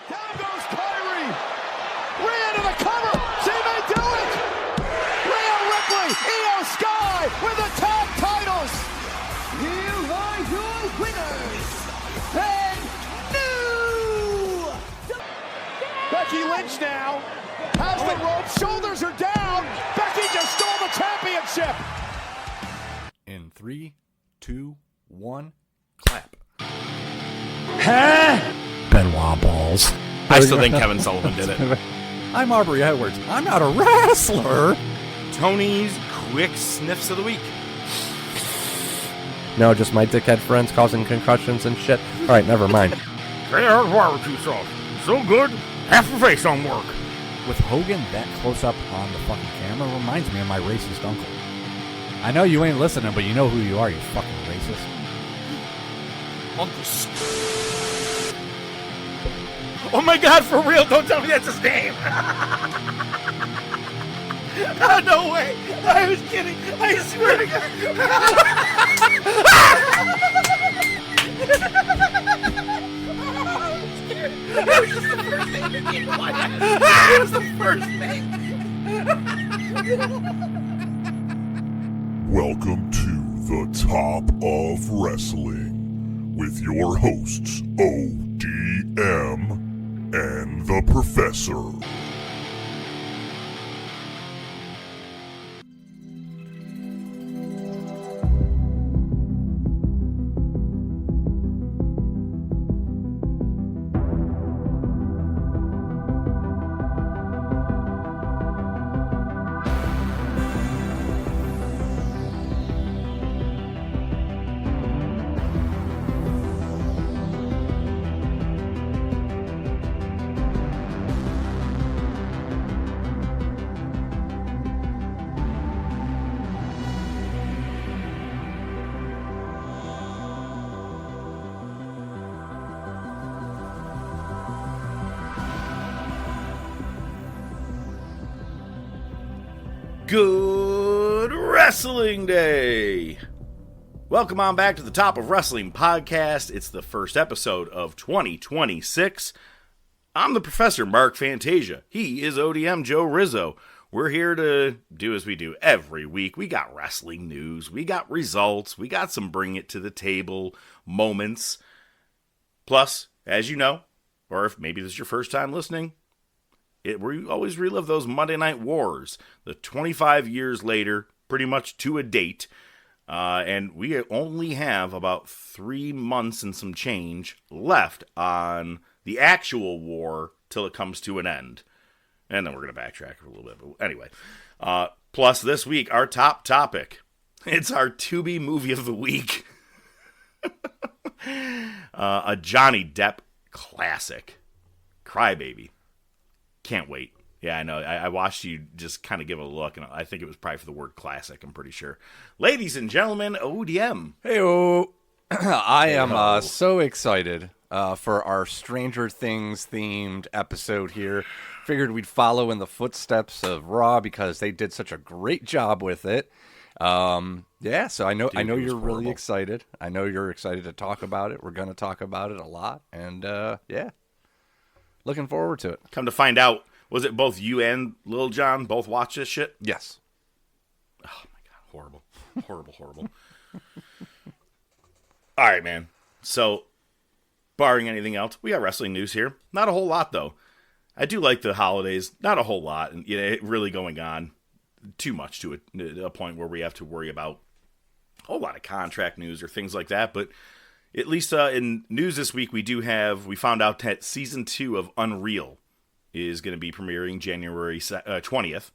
Down goes Kyrie. Rhea to the cover. She may do it. Rhea Ripley, Io Sky with the tag titles. Here are your winners. And new. Becky Lynch now has the rope. Shoulders are down. Becky just stole the championship. In 3, 2, 1, clap. Huh? Benoit balls. I still think Kevin Sullivan did it. I'm Aubrey Edwards. I'm not a wrestler. Tony's quick sniffs of the week. No, just my dickhead friends causing concussions and shit. All right, never mind. There's barbecue sauce. So good, half the face don't work. With Hogan that close up on the fucking camera reminds me of my racist uncle. I know you ain't listening, but you know who you are, you fucking racist. Uncle Oh my God, for real, don't tell me that's his name. Oh, no way. I was kidding. I swear to God. That was just the first thing that came to my head. It was the first thing. Welcome to the Top of Wrestling with your hosts ODM and the Professor. Good Wrestling Day! Welcome on back to the Top of Wrestling podcast. It's the first episode of 2026. I'm the Professor, Mark Fantasia. He is ODM Joe Rizzo. We're here to do as we do every week. We got wrestling news, we got results, we got some bring it to the table moments. Plus, as you know, or if maybe this is your first time listening, we always relive those Monday Night Wars, the 25 years later, pretty much to a date, and we only have about 3 months and some change left on the actual war till it comes to an end. And then we're going to backtrack a little bit, but anyway. Plus, this week, our top topic, it's our to-be movie of the week. A Johnny Depp classic, Crybaby. Can't wait. Yeah, I know. I watched you just kind of give it a look, and I think it was probably for the word classic, I'm pretty sure. Ladies and gentlemen, ODM. Hey-o. I am so excited for our Stranger Things themed episode here. Figured we'd follow in the footsteps of Raw because they did such a great job with it. Yeah, so I know you're really excited. I know you're excited to talk about it. We're going to talk about it a lot, and yeah. Looking forward to it. Come to find out, was it both you and Lil Jon both watched this shit? Yes. Oh, my God. Horrible. Horrible. All right, man. So, barring anything else, we got wrestling news here. Not a whole lot, though. I do like the holidays. Not a whole lot. And it really going on too much to a point where we have to worry about a whole lot of contract news or things like that. But at least in news this week, we found out that Season 2 of Unreal is going to be premiering January 20th.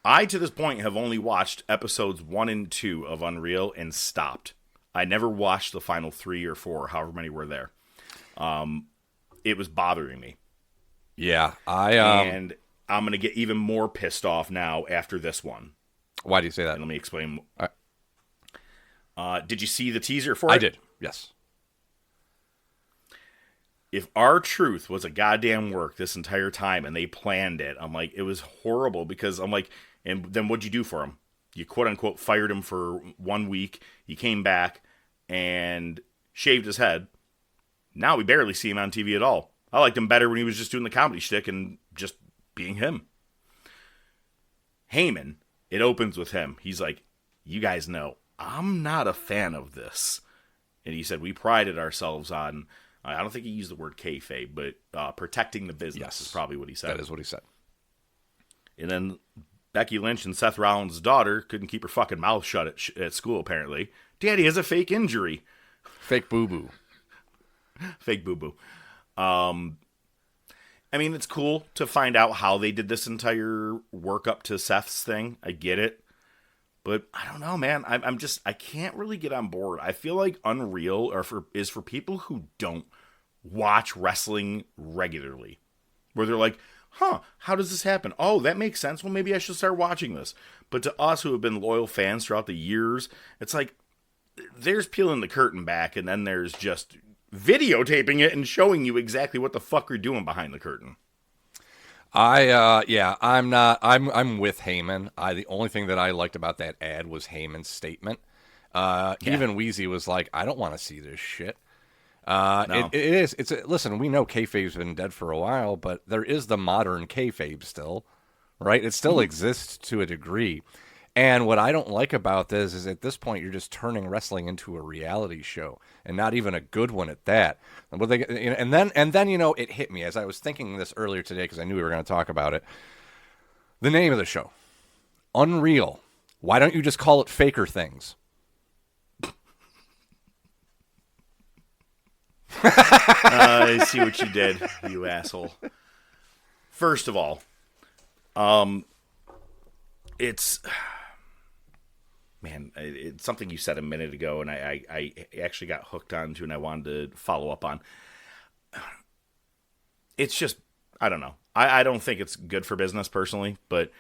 I, to this point, have only watched episodes 1 and 2 of Unreal and stopped. I never watched the final 3 or 4, however many were there. It was bothering me. Yeah, and I'm going to get even more pissed off now after this one. Why do you say that? And let me explain. Did you see the teaser for it? I did, yes. If R-Truth was a goddamn work this entire time and they planned it, I'm like, it was horrible because I'm like, and then what'd you do for him? You quote-unquote fired him for 1 week. He came back and shaved his head. Now we barely see him on TV at all. I liked him better when he was just doing the comedy shtick and just being him. Heyman, it opens with him. He's like, you guys know, I'm not a fan of this. And he said, we prided ourselves on, I don't think he used the word kayfabe, but protecting the business is probably what he said. That is what he said. And then Becky Lynch and Seth Rollins' daughter couldn't keep her fucking mouth shut at school, apparently. Daddy has a fake injury. Fake boo-boo. Fake boo-boo. I mean, it's cool to find out how they did this entire work up to Seth's thing. I get it. But I don't know, man. I can't really get on board. I feel like Unreal is for people who don't watch wrestling regularly. Where they're like, how does this happen? Oh, that makes sense. Well, maybe I should start watching this. But to us who have been loyal fans throughout the years, it's like, there's peeling the curtain back, and then there's just videotaping it and showing you exactly what the fuck you're doing behind the curtain. I'm with Heyman. The only thing that I liked about that ad was Heyman's statement. Even Wheezy was like, I don't want to see this shit. No. Listen, we know kayfabe's been dead for a while, but there is the modern kayfabe still, right? It still exists to a degree. And what I don't like about this is at this point, you're just turning wrestling into a reality show, and not even a good one at that. And then it hit me as I was thinking this earlier today, because I knew we were going to talk about it. The name of the show, Unreal. Why don't you just call it Faker Things? I see what you did, you asshole. First of all, it's something you said a minute ago, and I actually got hooked onto, and I wanted to follow up on. It's just, I don't know. I don't think it's good for business personally, but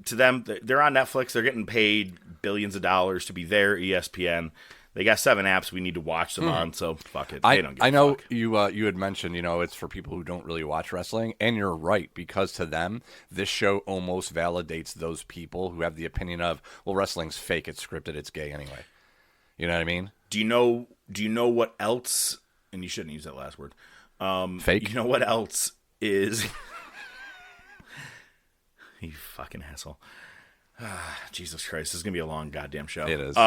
to them, they're on Netflix. They're getting paid billions of dollars to be there. ESPN. They got 7 apps we need to watch them on, so fuck it. They don't give a fuck. You had mentioned, it's for people who don't really watch wrestling, and you're right, because to them, this show almost validates those people who have the opinion of, well, wrestling's fake, it's scripted, it's gay anyway. You know what I mean? Do you know what else, and you shouldn't use that last word. Fake? You know what else is... You fucking asshole. Jesus Christ, this is going to be a long goddamn show. It is.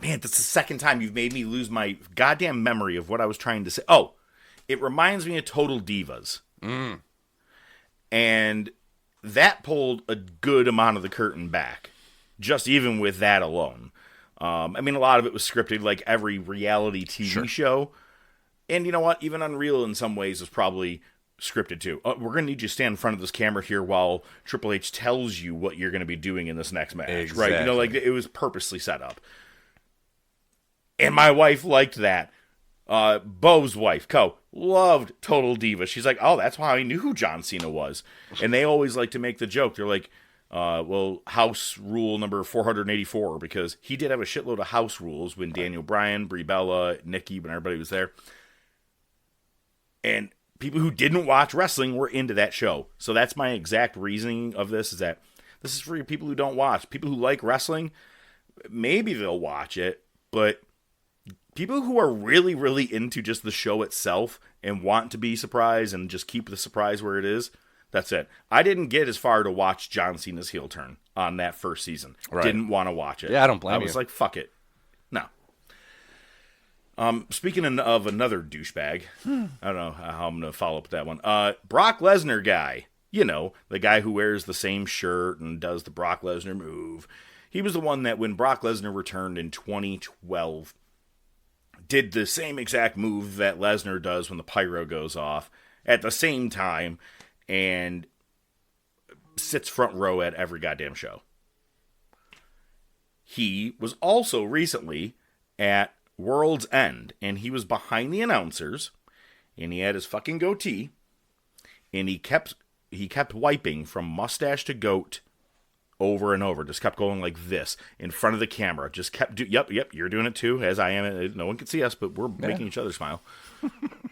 Man, that's the second time you've made me lose my goddamn memory of what I was trying to say. Oh, it reminds me of Total Divas. And that pulled a good amount of the curtain back, just even with that alone. I mean, a lot of it was scripted, like every reality TV show. And you know what? Even Unreal in some ways is probably scripted too. We're going to need you to stand in front of this camera here while Triple H tells you what you're going to be doing in this next match. Exactly. Right? Like it was purposely set up. And my wife liked that. Bo's wife, loved Total Diva. She's like, oh, that's why I knew who John Cena was. And they always like to make the joke. They're like, house rule number 484, because he did have a shitload of house rules when Daniel Bryan, Brie Bella, Nikki, when everybody was there. And people who didn't watch wrestling were into that show. So that's my exact reasoning of this, is that this is for people who don't watch. People who like wrestling, maybe they'll watch it, but people who are really, really into just the show itself and want to be surprised and just keep the surprise where it is, that's it. I didn't get as far to watch John Cena's heel turn on that first season. Right. Didn't want to watch it. Yeah, I don't blame you. I was like, fuck it. No. Speaking of another douchebag, I don't know how I'm going to follow up with that one. Brock Lesnar guy. You know, the guy who wears the same shirt and does the Brock Lesnar move. He was the one that when Brock Lesnar returned in 2012, did the same exact move that Lesnar does when the pyro goes off at the same time and sits front row at every goddamn show. He was also recently at World's End, and he was behind the announcers, and he had his fucking goatee, and he kept wiping from mustache to goat over and over. Just kept going like this in front of the camera. Just kept yep, you're doing it too, as I am. No one can see us, but we're making each other smile.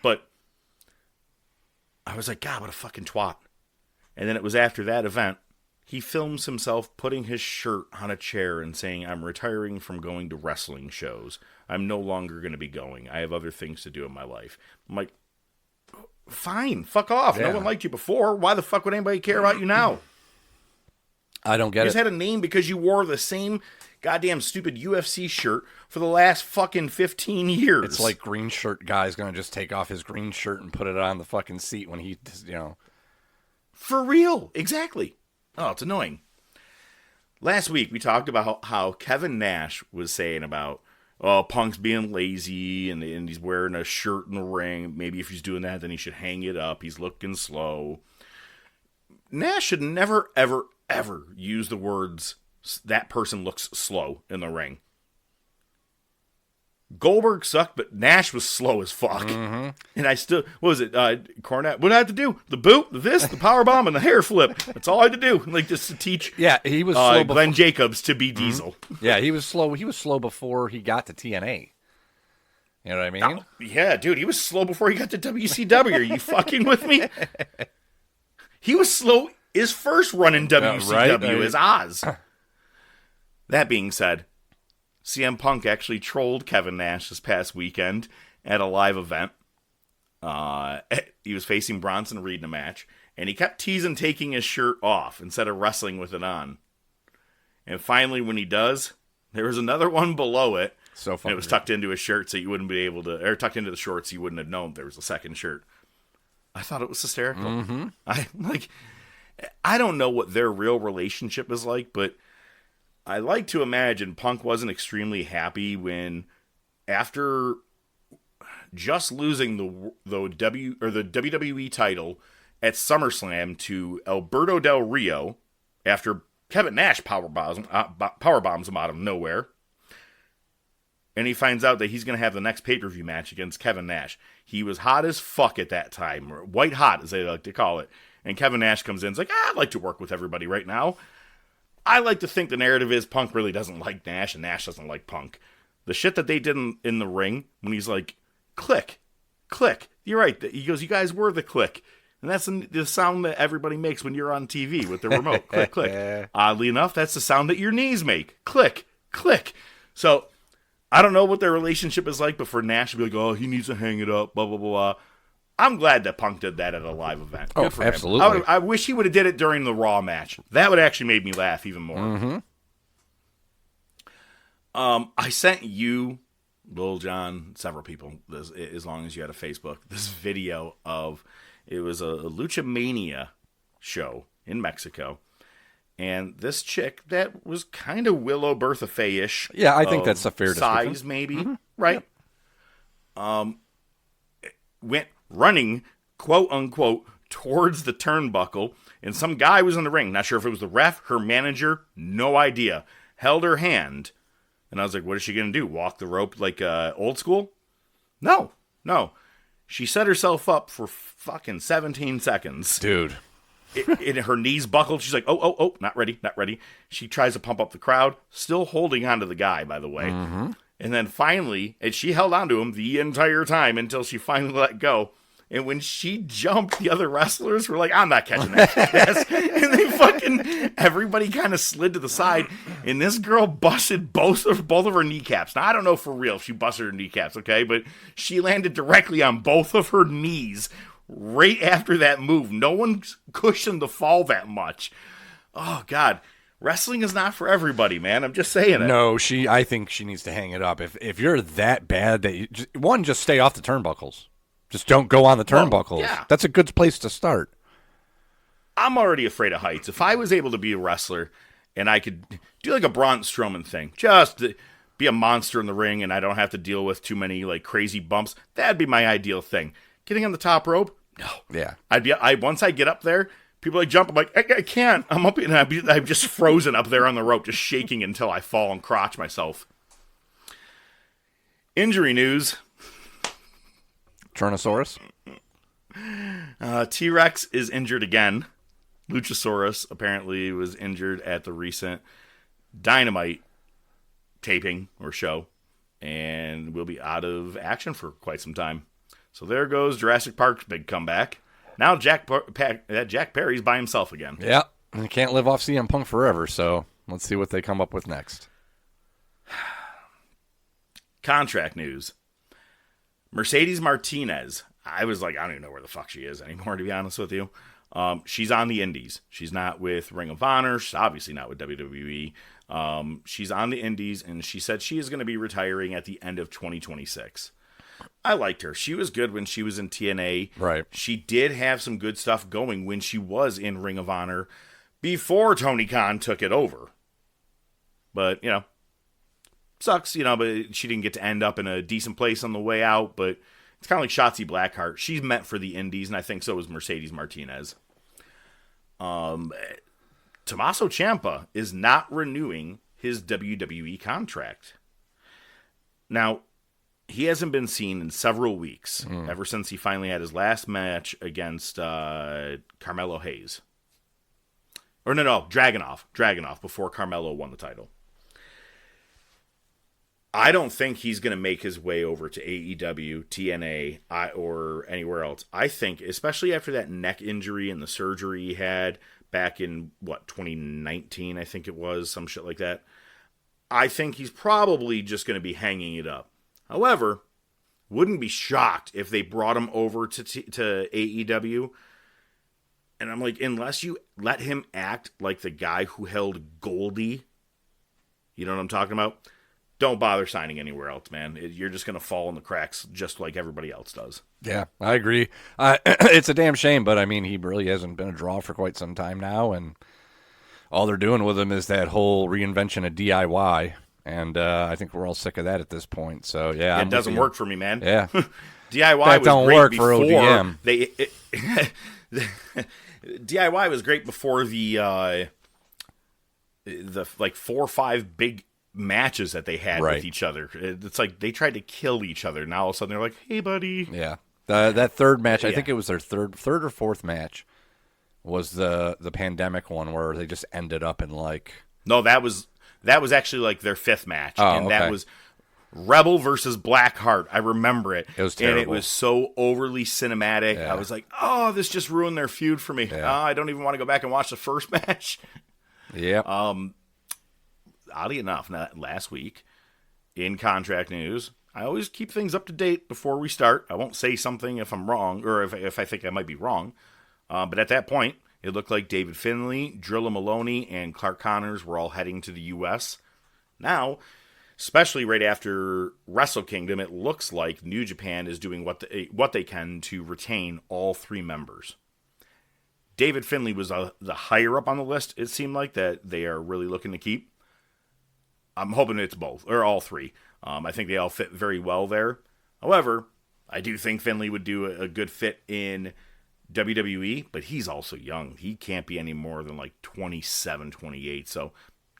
But I was like, God, what a fucking twat. And then it was after that event, he films himself putting his shirt on a chair and saying, I'm retiring from going to wrestling shows. I'm no longer going to be going. I have other things to do in my life. I'm like, fine, fuck off. Yeah. No one liked you before. Why the fuck would anybody care about you now? I don't get You it. just had a name because you wore the same goddamn stupid UFC shirt for the last fucking 15 years. It's like green shirt guy's going to just take off his green shirt and put it on the fucking seat when he, For real. Exactly. Oh, it's annoying. Last week, we talked about how Kevin Nash was saying about, Punk's being lazy and he's wearing a shirt in the ring. Maybe if he's doing that, then he should hang it up. He's looking slow. Nash should never, ever, ever use the words, that person looks slow in the ring. Goldberg sucked, but Nash was slow as fuck. Mm-hmm. And I still, what was it, Cornette? What did I have to do? The boot, the powerbomb, and the hair flip. That's all I had to do. Like, just to teach he was slow Glenn Jacobs to be Diesel. Yeah, he was slow. He was slow before he got to TNA. You know what I mean? Yeah, dude, he was slow before he got to WCW. Are you fucking with me? He was slow his first run in WCW as Oz. That being said, CM Punk actually trolled Kevin Nash this past weekend at a live event. He was facing Bronson Reed in a match, and he kept teasing taking his shirt off instead of wrestling with it on. And finally, when he does, there was another one below it. So funny. It was tucked into his shirt, so you wouldn't be able to, or tucked into the shorts, so you wouldn't have known there was a second shirt. I thought it was hysterical. Mm-hmm. I don't know what their real relationship is like, but I like to imagine Punk wasn't extremely happy when, after just losing the WWE title at SummerSlam to Alberto Del Rio, after Kevin Nash powerbombs him out of nowhere, and he finds out that he's going to have the next pay-per-view match against Kevin Nash. He was hot as fuck at that time, or white hot as they like to call it. And Kevin Nash comes in and is like, I'd like to work with everybody right now. I like to think the narrative is Punk really doesn't like Nash, and Nash doesn't like Punk. The shit that they did in the ring, when he's like, click, click. You're right. He goes, you guys were the click. And that's the sound that everybody makes when you're on TV with the remote. Click, click. Oddly enough, that's the sound that your knees make. Click, click. So, I don't know what their relationship is like, but for Nash to be like, oh, he needs to hang it up, blah, blah, blah, blah. I'm glad that Punk did that at a live event. Good for absolutely. him. I wish he would have did it during the Raw match. That would actually make me laugh even more. Mm-hmm. I sent you, Lil John, several people, as long as you had a Facebook, this video of, it was a Lucha Mania show in Mexico. And this chick that was kind of Willow Bertha Faye-ish. Yeah, I think that's a fair description. Size, maybe, right? Yep. Went running, quote unquote, towards the turnbuckle, and some guy was in the ring. Not sure if it was the ref, her manager, no idea. Held her hand, and I was like, what is she going to do? Walk the rope like old school? No. She set herself up for fucking 17 seconds. Dude. Her knees buckled. She's like, oh, not ready. She tries to pump up the crowd, still holding on to the guy, by the way. Mm-hmm. And then finally, and she held on to him the entire time until she finally let go. And when she jumped, the other wrestlers were like, I'm not catching that ass. And they fucking, everybody kind of slid to the side. And this girl busted both of her kneecaps. Now, I don't know for real if she busted her kneecaps, okay? But she landed directly on both of her knees right after that move. No one cushioned the fall that much. Oh, God. Wrestling is not for everybody, man. I'm just saying it. No, I think she needs to hang it up. If you're that bad, that you just stay off the turnbuckles. Just don't go on the turnbuckles. Yeah. That's a good place to start. I'm already afraid of heights. If I was able to be a wrestler and I could do like a Braun Strowman thing, just be a monster in the ring and I don't have to deal with too many like crazy bumps, that'd be my ideal thing. Getting on the top rope? No. Yeah. Once I get up there, people like jump. I'm like, I can't. I'm up and I'm just frozen up there on the rope, just shaking until I fall and crotch myself. Injury news. Tyrannosaurus. T-Rex is injured again. Luchasaurus apparently was injured at the recent Dynamite taping or show and will be out of action for quite some time. So there goes Jurassic Park's big comeback. Now Jack Perry's by himself again. Yeah, And they can't live off CM Punk forever, so let's see what they come up with next. Contract news. Mercedes Martinez. I was like, I don't even know where the fuck she is anymore, to be honest with you. She's on the indies. She's not with Ring of Honor. She's obviously not with WWE. She's on the indies, and she said she is going to be retiring at the end of 2026. I liked her. She was good when she was in TNA. Right. She did have some good stuff going when she was in Ring of Honor before Tony Khan took it over. But, sucks, but she didn't get to end up in a decent place on the way out. But it's kind of like Shotzi Blackheart. She's meant for the indies, and I think so is Mercedes Martinez. Tommaso Ciampa is not renewing his WWE contract. Now, he hasn't been seen in several weeks, ever since he finally had his last match against Carmelo Hayes. Or no, Dragunov, before Carmelo won the title. I don't think he's going to make his way over to AEW, TNA, or anywhere else. I think, especially after that neck injury and the surgery he had back in, 2019, I think it was, some shit like that. I think he's probably just going to be hanging it up. However, wouldn't be shocked if they brought him over to AEW. And I'm like, unless you let him act like the guy who held Goldie, you know what I'm talking about? Don't bother signing anywhere else, man. You're just going to fall in the cracks just like everybody else does. Yeah, I agree. It's a damn shame, but I mean, he really hasn't been a draw for quite some time now, and all they're doing with him is that whole reinvention of DIY, and I think we're all sick of that at this point. So, yeah. It doesn't work for me, man. Yeah. DIY that was don't great work before for ODM. DIY was great before the 4 or 5 big matches that they had with each other. It's like they tried to kill each other. Now all of a sudden they're like, "Hey, buddy." Yeah, that third match, I think it was their third or fourth match, was the pandemic one where they just ended up in like. No, that was actually like their 5th match, that was Rebel versus Blackheart. I remember it. It was terrible. And it was so overly cinematic. Yeah. I was like, "Oh, this just ruined their feud for me." Yeah. I don't even want to go back and watch the first match. Yeah. Oddly enough, last week, in contract news, I always keep things up to date before we start. I won't say something if I'm wrong, or if I think I might be wrong. But at that point, it looked like David Finlay, Drilla Maloney, and Clark Connors were all heading to the U.S. Now, especially right after Wrestle Kingdom, it looks like New Japan is doing what they can to retain all 3 members. David Finlay was the higher up on the list, it seemed like, that they are really looking to keep. I'm hoping it's both, or all 3. I think they all fit very well there. However, I do think Finlay would do a good fit in WWE, but he's also young. He can't be any more than like 27, 28. So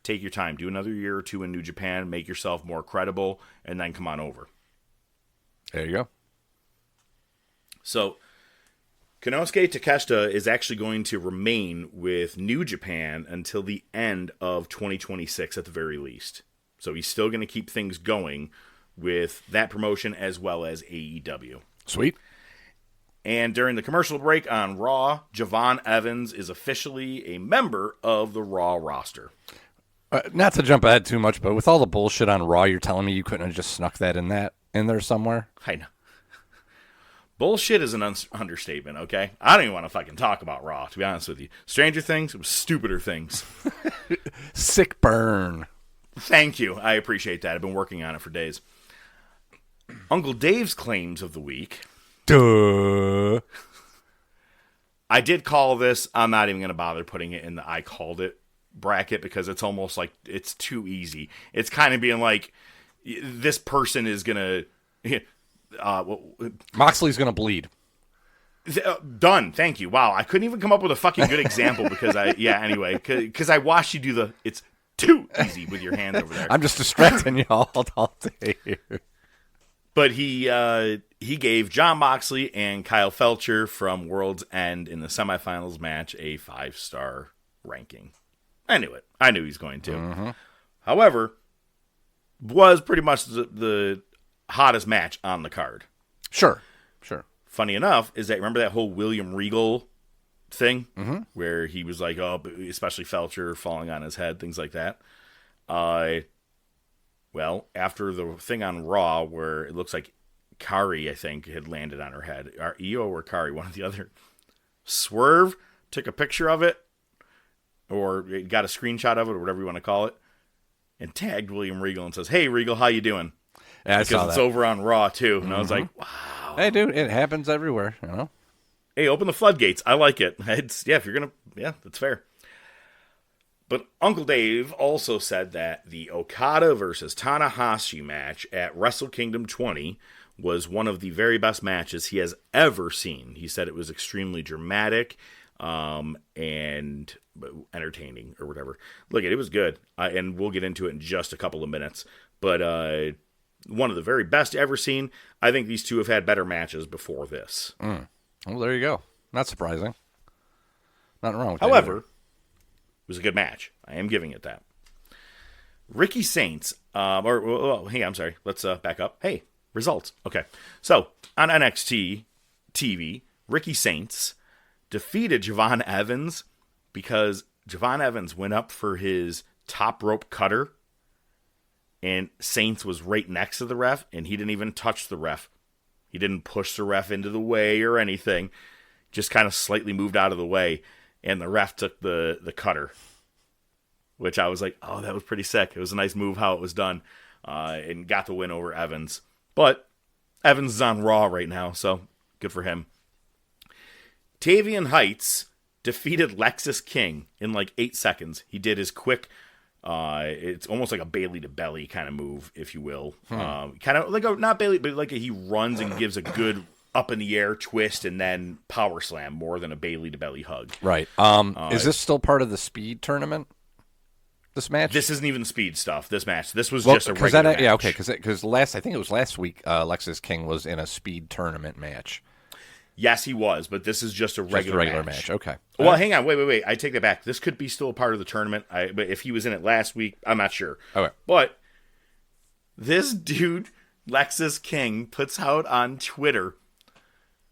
take your time. Do another year or 2 in New Japan. Make yourself more credible, and then come on over. There you go. So Konosuke Takeshita is actually going to remain with New Japan until the end of 2026 at the very least. So he's still going to keep things going with that promotion as well as AEW. Sweet. And during the commercial break on Raw, Javon Evans is officially a member of the Raw roster. Not to jump ahead too much, but with all the bullshit on Raw, you're telling me you couldn't have just snuck that in there somewhere? I know. Bullshit is an understatement, okay? I don't even want to fucking talk about Raw, to be honest with you. Stranger Things, it was stupider things. Sick burn. Thank you. I appreciate that. I've been working on it for days. Uncle Dave's claims of the week. Duh. I did call this. I'm not even going to bother putting it in the I called it bracket because it's almost like it's too easy. It's kind of being like, this person is going to... Moxley's going to bleed. Done. Thank you. Wow. I couldn't even come up with a fucking good example because because I watched you do it's too easy with your hands over there. I'm just distracting y'all all day here. But he gave Jon Moxley and Kyle Felcher from World's End in the semifinals match a 5-star ranking. I knew it. I knew he was going to. Mm-hmm. However, was pretty much the hottest match on the card. Sure. Funny enough is that, remember that whole William Regal thing where he was like, oh, especially Felcher falling on his head, things like that. Well, after the thing on Raw where it looks like Kari, I think, had landed on her head, or Io or Kari, one or the other, Swerve took a picture of it, or got a screenshot of it, or whatever you want to call it, and tagged William Regal and says, hey, Regal, how you doing? Yeah, because it's over on Raw, too. And I was like, wow. Hey, dude, it happens everywhere, you know? Hey, open the floodgates. I like it. If you're going to, that's fair. But Uncle Dave also said that the Okada versus Tanahashi match at Wrestle Kingdom 20 was one of the very best matches he has ever seen. He said it was extremely dramatic and entertaining or whatever. Look, it was good, and we'll get into it in just a couple of minutes. But one of the very best ever seen. I think these two have had better matches before this. Well, there you go. Not surprising. Nothing wrong with that. However, it was a good match. I am giving it that. Ricky Saints, hey, I'm sorry. Let's back up. Hey, results. Okay. So, on NXT TV, Ricky Saints defeated Javon Evans because Javon Evans went up for his top rope cutter, and Saints was right next to the ref, and he didn't even touch the ref. He didn't push the ref into the way or anything. Just kind of slightly moved out of the way, and the ref took the cutter, which I was like, oh, that was pretty sick. It was a nice move how it was done, and got the win over Evans. But Evans is on Raw right now, so good for him. Tavian Heights defeated Lexus King in like 8 seconds. He did his quick, it's almost like a Bailey to belly kind of move, if you will. Kind of like not Bailey, but like he runs and gives a good up in the air twist and then power slam more than a Bailey to belly hug. Right. Is this still part of the speed tournament? This match? This isn't even speed stuff. This match. This was just a regular match. Yeah, okay. Because I think it was last week, Lexus King was in a speed tournament match. Yes, he was, but this is just a regular match. Okay. Well, hang on. Wait. I take that back. This could be still a part of the tournament. But if he was in it last week, I'm not sure. Okay. But this dude, Lexus King, puts out on Twitter,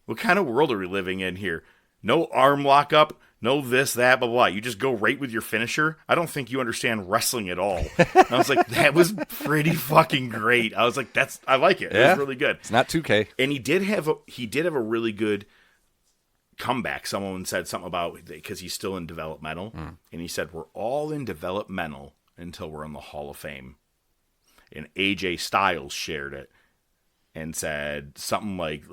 what kind of world are we living in here? No arm lockup, no this, that, blah, blah. You just go right with your finisher? I don't think you understand wrestling at all. And I was like, that was pretty fucking great. I was like, I like it. Yeah. It was really good. It's not 2K. And he did have a really good comeback. Someone said something about, because he's still in developmental. And he said, we're all in developmental until we're in the Hall of Fame. And AJ Styles shared it and said something like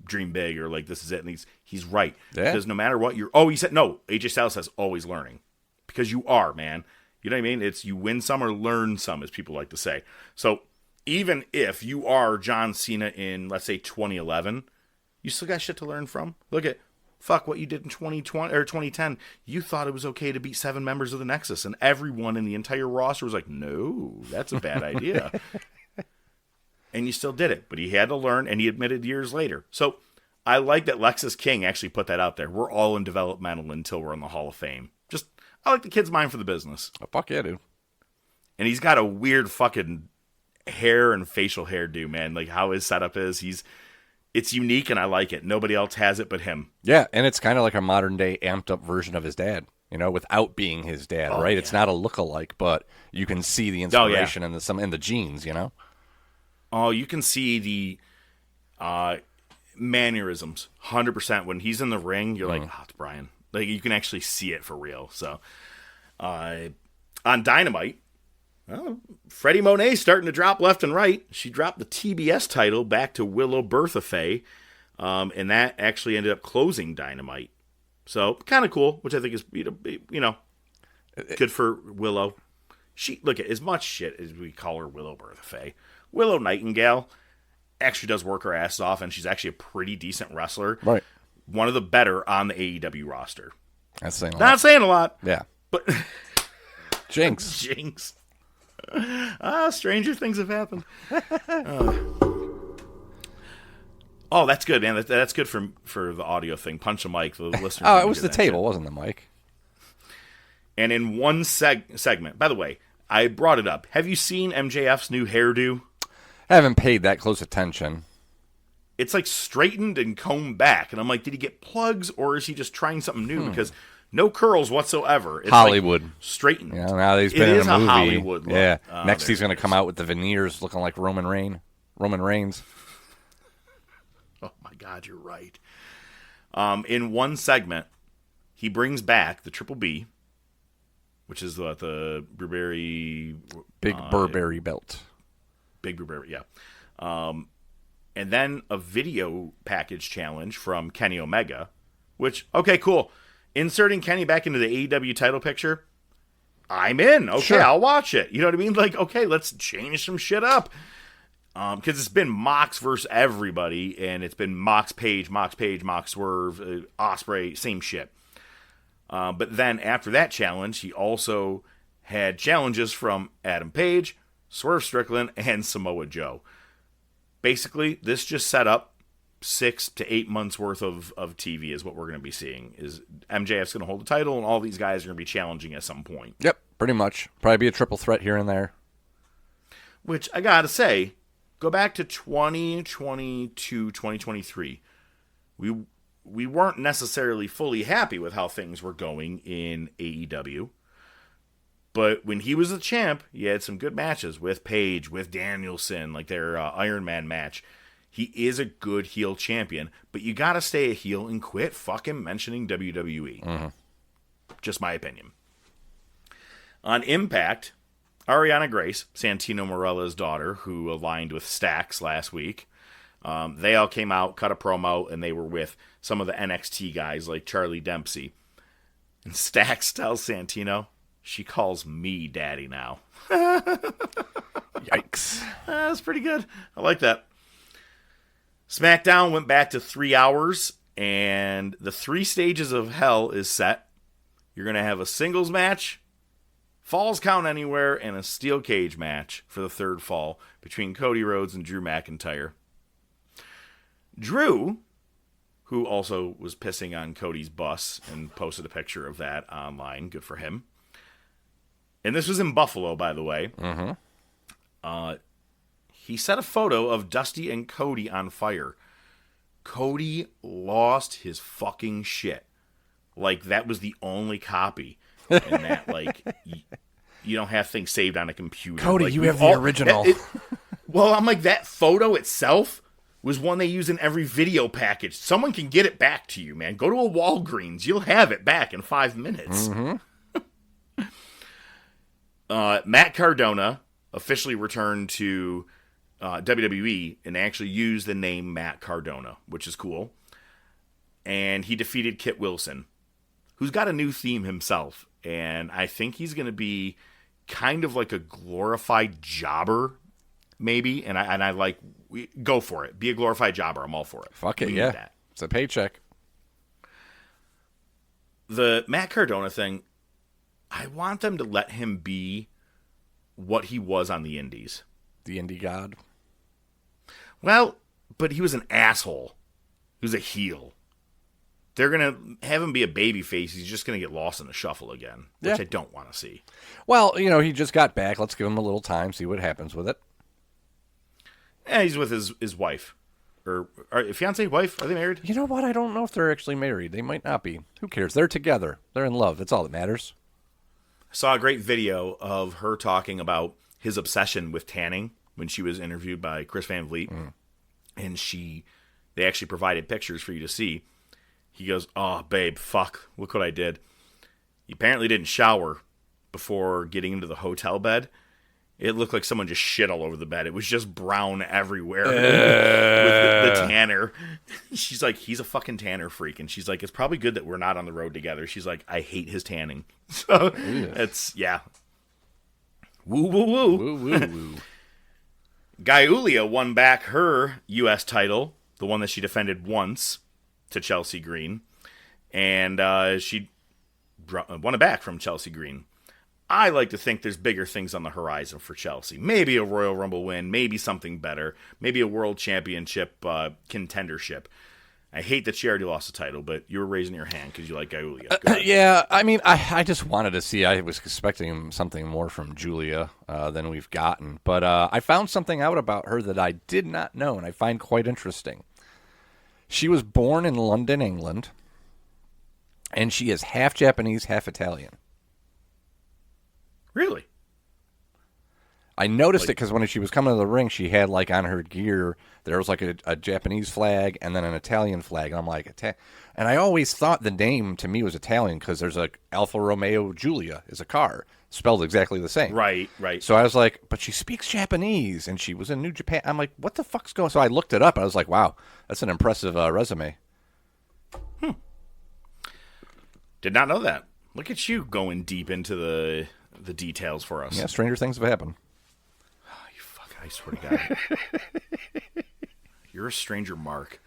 dream big, or like this is it. And he's right. Yeah. Because no matter what he said, no, AJ Styles says always learning, because you are, man. You know what I mean? It's you win some or learn some, as people like to say. So even if you are John Cena in, let's say, 2011, you still got shit to learn from. Look at what you did in 2020 or 2010. You thought it was okay to beat 7 members of the Nexus, and everyone in the entire roster was like, no, that's a bad idea. And you still did it, but he had to learn, and he admitted years later. So I like that Lexus King actually put that out there. We're all in developmental until we're in the Hall of Fame. I like the kid's mind for the business. Oh, fuck yeah, dude. And he's got a weird fucking hair and facial hairdo, man. Like how his setup is. It's unique, and I like it. Nobody else has it but him. Yeah, and it's kind of like a modern day amped up version of his dad, without being his dad, right? Yeah. It's not a look-alike, but you can see the inspiration in the genes, Oh, you can see the mannerisms 100%. When he's in the ring, you're like, it's Brian. Like, you can actually see it for real. So, on Dynamite, Freddie Monet starting to drop left and right. She dropped the TBS title back to Willow Bertha Faye, and that actually ended up closing Dynamite. So, kind of cool, which I think is, good for Willow. Look at as much shit as we call her Willow Bertha Faye. Willow Nightingale actually does work her ass off, and she's actually a pretty decent wrestler. Right. One of the better on the AEW roster. That's saying a lot. Not saying a lot. Yeah. But Jinx. Stranger things have happened. Oh, that's good, man. That's good for the audio thing. Punch the mic. The listeners. Oh, it was the table, wasn't the mic. And in one segment, by the way, I brought it up. Have you seen MJF's new hairdo? I haven't paid that close attention. it's like straightened and combed back. And I'm like, did he get plugs or is he just trying something new? Because no curls whatsoever. It's Hollywood. like straightened. Yeah, now that he's been in a movie. Hollywood look. Yeah. Next he's going to come out with the veneers looking like Roman Reigns. Oh, my God, you're right. In one segment, he brings back the Triple B, which is the Burberry... Big Burberry belt. Big Burberry, yeah. And then a video package challenge from Kenny Omega, which, okay, cool. Inserting Kenny back into the AEW title picture, I'm in. Okay, sure. I'll watch it. You know what I mean? Like, okay, let's change some shit up. Because it's been Mox versus everybody, and it's been Mox Page, Mox Swerve, Ospreay, same shit. But then after that challenge, he also had challenges from Adam Page, Swerve Strickland, and Samoa Joe. Basically, this just set up 6 to 8 months worth of TV is what we're going to be seeing. Is MJF's going to hold the title, and all these guys are going to be challenging at some point. Yep, pretty much. Probably be a triple threat here and there. Which, I got to say, go back to 2022, 2023. We weren't necessarily fully happy with how things were going in AEW. But when he was the champ, he had some good matches with Page, with Danielson, like their Iron Man match. He is a good heel champion, but you gotta stay a heel and quit fucking mentioning WWE. Mm-hmm. Just my opinion. On Impact, Ariana Grace, Santino Marella's daughter, who aligned with Stax last week, they all came out, cut a promo, and they were with some of the NXT guys like Charlie Dempsey. And Stax tells Santino, she calls me daddy now. Yikes. That's pretty good. I like that. SmackDown went back to 3 hours, and the 3 stages of hell is set. You're going to have a singles match, Falls Count Anywhere, and a steel cage match for the third fall between Cody Rhodes and Drew McIntyre. Drew, who also was pissing on Cody's bus and posted a picture of that online, good for him. And this was in Buffalo, by the way. Mm-hmm. He set a photo of Dusty and Cody on fire. Cody lost his fucking shit. Like, that was the only copy. And that, like, you don't have things saved on a computer. Cody, like, you have the original. Well, I'm like, that photo itself was one they use in every video package. Someone can get it back to you, man. Go to a Walgreens. You'll have it back in 5 minutes. Mm-hmm. Matt Cardona officially returned to WWE and actually used the name Matt Cardona, which is cool. And he defeated Kit Wilson, who's got a new theme himself. And I think he's going to be kind of like a glorified jobber, maybe. And I like, go for it. Be a glorified jobber. I'm all for it. Fuck it, yeah. That. It's a paycheck. The Matt Cardona thing, I want them to let him be what he was on the indies. The indie god? Well, but he was an asshole. He was a heel. They're going to have him be a babyface. He's just going to get lost in the shuffle again, which I don't want to see. Well, he just got back. Let's give him a little time, see what happens with it. Yeah, he's with his wife. Or fiancé, wife? Are they married? You know what? I don't know if they're actually married. They might not be. Who cares? They're together. They're in love. That's all that matters. I saw a great video of her talking about his obsession with tanning when she was interviewed by Chris Van Vliet. Mm. And they actually provided pictures for you to see. He goes, "Oh, babe, fuck, look what I did." He apparently didn't shower before getting into the hotel bed. It looked like someone just shit all over the bed. It was just brown everywhere with the tanner. She's like, he's a fucking tanner freak. And she's like, it's probably good that we're not on the road together. She's like, I hate his tanning. So it's, yeah. Woo, woo, woo. Woo, woo, woo. Giulia won back her U.S. title, the one that she defended once, to Chelsea Green. And she won it back from Chelsea Green. I like to think there's bigger things on the horizon for Chelsea. Maybe a Royal Rumble win, maybe something better, maybe a World Championship contendership. I hate that she already lost the title, but you were raising your hand because you like Giulia. Yeah, I mean, I just wanted to see. I was expecting something more from Julia than we've gotten. But I found something out about her that I did not know, and I find quite interesting. She was born in London, England, and she is half Japanese, half Italian. Really? I noticed it because when she was coming to the ring, she had like on her gear, there was like a Japanese flag and then an Italian flag. And I'm like, and I always thought the name to me was Italian because there's a Alfa Romeo Giulia is a car spelled exactly the same. Right, right. So I was like, but she speaks Japanese and she was in New Japan. I'm like, what the fuck's going on? So I looked it up. I was like, wow, that's an impressive resume. Did not know that. Look at you going deep into the details for us. Yeah, stranger things have happened. I swear to God. You're a stranger, Mark.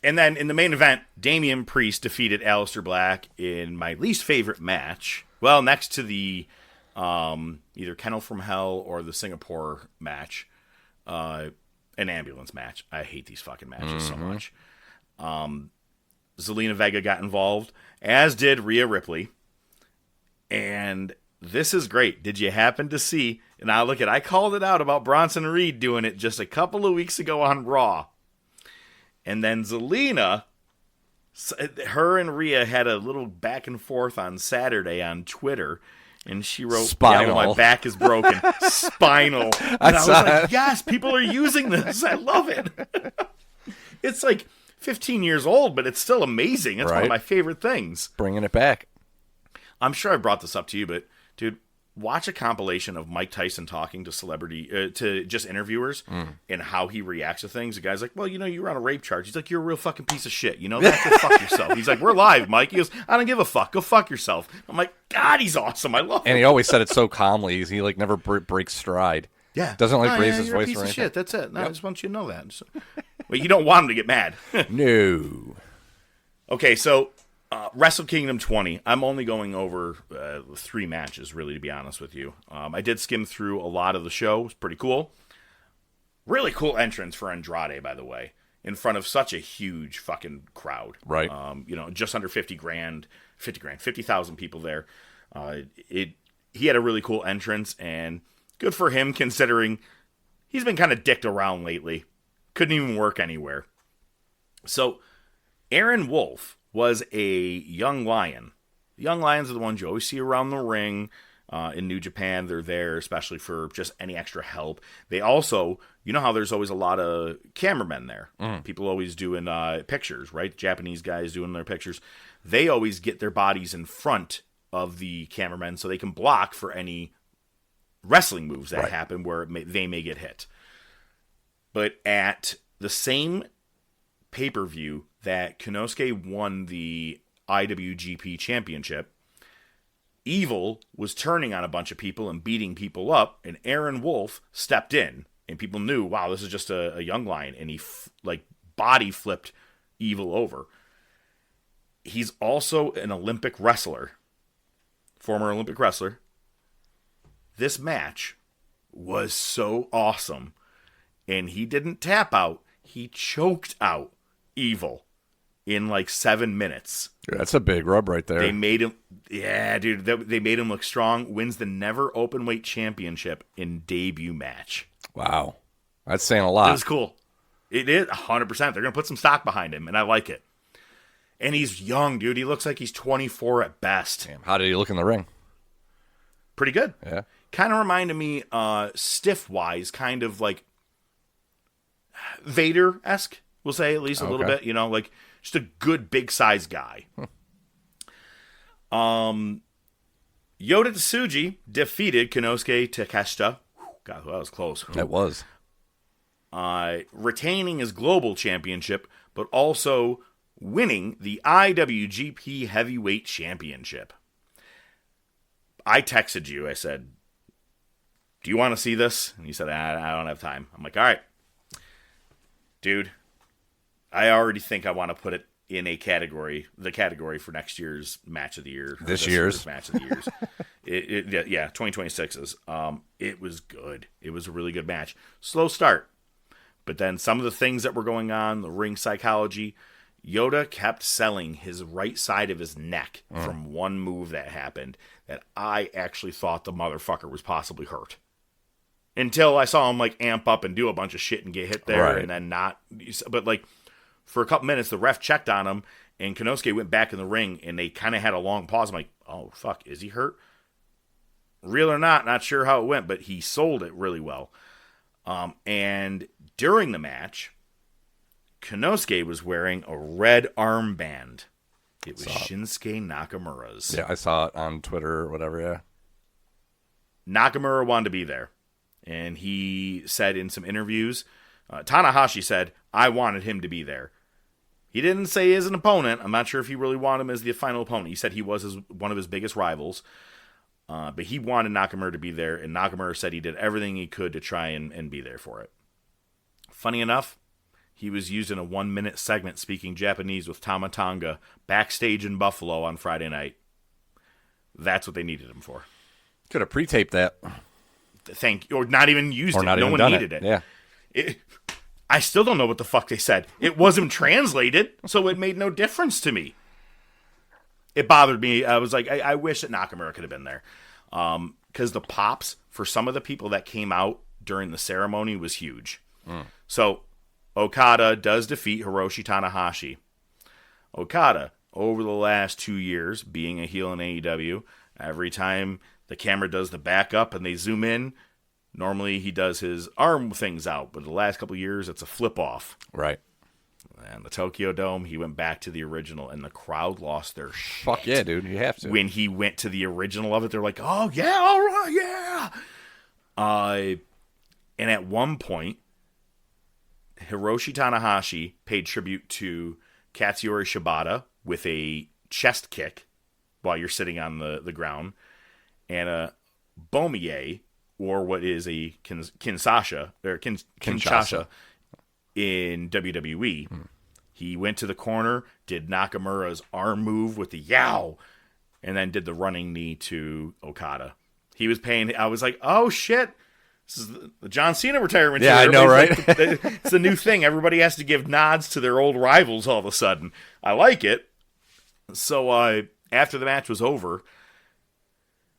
And then in the main event, Damian Priest defeated Aleister Black in my least favorite match. Well, next to the either Kennel from Hell or the Singapore match. An ambulance match. I hate these fucking matches so much. Zelina Vega got involved, as did Rhea Ripley. And this is great. Did you happen to see... And I called it out about Bronson Reed doing it just a couple of weeks ago on Raw. And then Zelina, her and Rhea had a little back and forth on Saturday on Twitter. And she wrote, Spinal. Yeah, my back is broken. Spinal. And I was like, yes, people are using this. I love it. It's like 15 years old, but it's still amazing. It's one of my favorite things. Bringing it back. I'm sure I brought this up to you, but dude, watch a compilation of Mike Tyson talking to to just interviewers and how he reacts to things. The guy's like, well, you were on a rape charge. He's like, you're a real fucking piece of shit. You know that? Go fuck yourself. He's like, we're live, Mike. He goes, I don't give a fuck. Go fuck yourself. I'm like, God, he's awesome. I love him. And he always said it so calmly. He like never breaks stride. Yeah. Doesn't like raise his you're voice a piece or of anything. shit. That's it. No, I just want you to know that. So, well, you don't want him to get mad. No. Okay, so Wrestle Kingdom 20. I'm only going over 3 matches, really, to be honest with you. I did skim through a lot of the show. It was pretty cool. Really cool entrance for Andrade, by the way, in front of such a huge fucking crowd. Right. Just under 50,000 people there. He had a really cool entrance, and good for him considering he's been kind of dicked around lately. Couldn't even work anywhere. So, Aaron Wolf was a young lion. Young lions are the ones you always see around the ring. In New Japan, they're there especially for just any extra help. They also, you know how there's always a lot of cameramen there. People always doing pictures, right? Japanese guys doing their pictures. They always get their bodies in front of the cameramen so they can block for any wrestling moves that happen where they may get hit. But at the same pay-per-view that Konosuke won the IWGP Championship, Evil was turning on a bunch of people and beating people up, and Aaron Wolf stepped in, and people knew, wow, this is just a young lion, and he body flipped Evil over. He's also an Olympic wrestler, former Olympic wrestler. This match was so awesome, and he didn't tap out, he choked out Evil in 7 minutes. That's a big rub right there. They made him, they made him look strong. Wins the Never Openweight Championship in debut match. Wow. That's saying a lot. It was cool. It is 100%. They're going to put some stock behind him, and I like it. And he's young, dude. He looks like he's 24 at best. Damn. How did he look in the ring? Pretty good. Yeah. Kind of reminded me, stiff-wise, kind of like Vader-esque, we'll say, at least a little bit. Just a good big-size guy. Yota Tsuji defeated Konosuke Takeshita. God, that was close. That was. Retaining his global championship, but also winning the IWGP Heavyweight Championship. I texted you. I said, do you want to see this? And you said, I don't have time. I'm like, all right. Dude, I already think I want to put it in the category for next year's match of the year. This year's match of the year's. 2026's. It was good. It was a really good match. Slow start. But then some of the things that were going on, the ring psychology, Yoda kept selling his right side of his neck from one move that happened that I actually thought the motherfucker was possibly hurt. until I saw him like amp up and do a bunch of shit and get hit there, Right. and then not. But like for a couple minutes, the ref checked on him, and Konosuke went back in the ring, and they kind of had a long pause. I'm like, oh fuck, is he hurt? Real or not sure how it went, but he sold it really well. And during the match, Konosuke was wearing a red armband. It was Shinsuke Nakamura's. Yeah, I saw it on Twitter or whatever, yeah. Nakamura wanted to be there. And he said in some interviews, Tanahashi said, I wanted him to be there. He didn't say as an opponent. I'm not sure if he really wanted him as the final opponent. He said he was one of his biggest rivals. But he wanted Nakamura to be there, and Nakamura said he did everything he could to try and be there for it. Funny enough, he was used in a 1-minute segment speaking Japanese with Tama Tonga backstage in Buffalo on Friday night. That's what they needed him for. Could have pre-taped that. Or not even used or it. Not no even one done needed it. it. Yeah. I still don't know what the fuck they said. It wasn't translated, so it made no difference to me. It bothered me. I was like, I wish that Nakamura could have been there. Because the pops for some of the people that came out during the ceremony was huge. So Okada does defeat Hiroshi Tanahashi. Okada, over the last 2 years, being a heel in AEW, every time the camera does the back up and they zoom in, normally he does his arm things out, but the last couple of years, it's a flip off. Right. And the Tokyo Dome, he went back to the original, and the crowd lost their shit. Fuck yeah, dude. You have to. When he went to the original of it, they're like, oh, yeah, all right, yeah. And at one point, Hiroshi Tanahashi paid tribute to Katsuyori Shibata with a chest kick while you're sitting on the ground, and a Bomie, or what is a Kinshasa in WWE. He went to the corner, did Nakamura's arm move with the yow, and then did the running knee to Okada. He was paying. I was like, oh shit, this is the John Cena retirement. Yeah, I know, right? Like, it's the new thing. Everybody has to give nods to their old rivals all of a sudden. I like it. So after the match was over,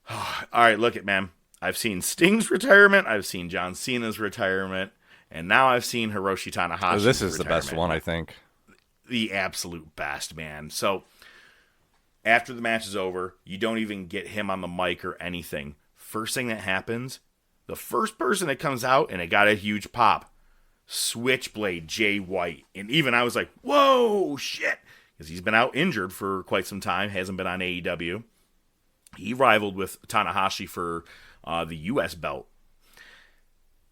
all right, look it, man. I've seen Sting's retirement. I've seen John Cena's retirement. And now I've seen Hiroshi Tanahashi's This is retirement. the best one, I think. The absolute best, man. So after the match is over, you don't even get him on the mic or anything. First thing that happens, the first person that comes out, and it got a huge pop, Switchblade Jay White. And even I was like, whoa, shit. Because he's been out injured for quite some time, hasn't been on AEW. He rivaled with Tanahashi for the U.S. belt.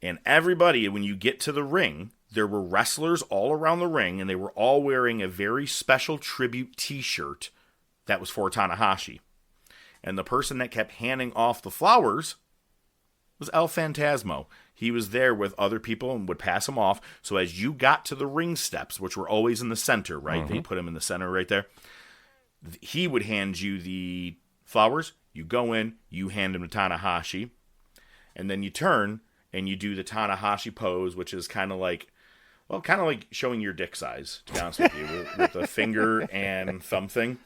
And everybody, when you get to the ring, there were wrestlers all around the ring, and they were all wearing a very special tribute t-shirt that was for Tanahashi. And the person that kept handing off the flowers was El Phantasmo. He was there with other people and would pass them off. So as you got to the ring steps, which were always in the center, right? They put him in the center right there. He would hand you the flowers. You go in, you hand him to Tanahashi, and then you turn and you do the Tanahashi pose, which is kind of like showing your dick size, to be honest with you, with the finger and thumb thing.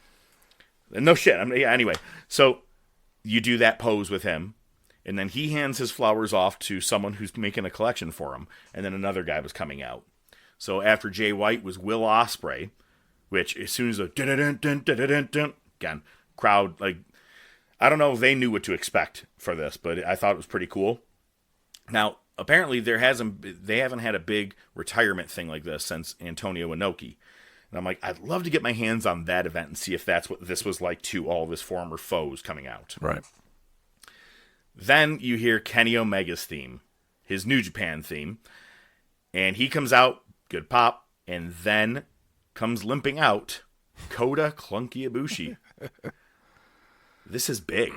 No shit. Anyway, so you do that pose with him, and then he hands his flowers off to someone who's making a collection for him, and then another guy was coming out. So after Jay White was Will Ospreay, which as soon as a dun-dun-dun-dun-dun-dun, again, crowd, like, I don't know if they knew what to expect for this, but I thought it was pretty cool. Now, apparently they haven't had a big retirement thing like this since Antonio Inoki. And I'm like, I'd love to get my hands on that event and see if that's what this was like to all of his former foes coming out. Right. Then you hear Kenny Omega's theme, his New Japan theme, and he comes out, good pop, and then comes limping out Kota Clunky Ibushi. This is big.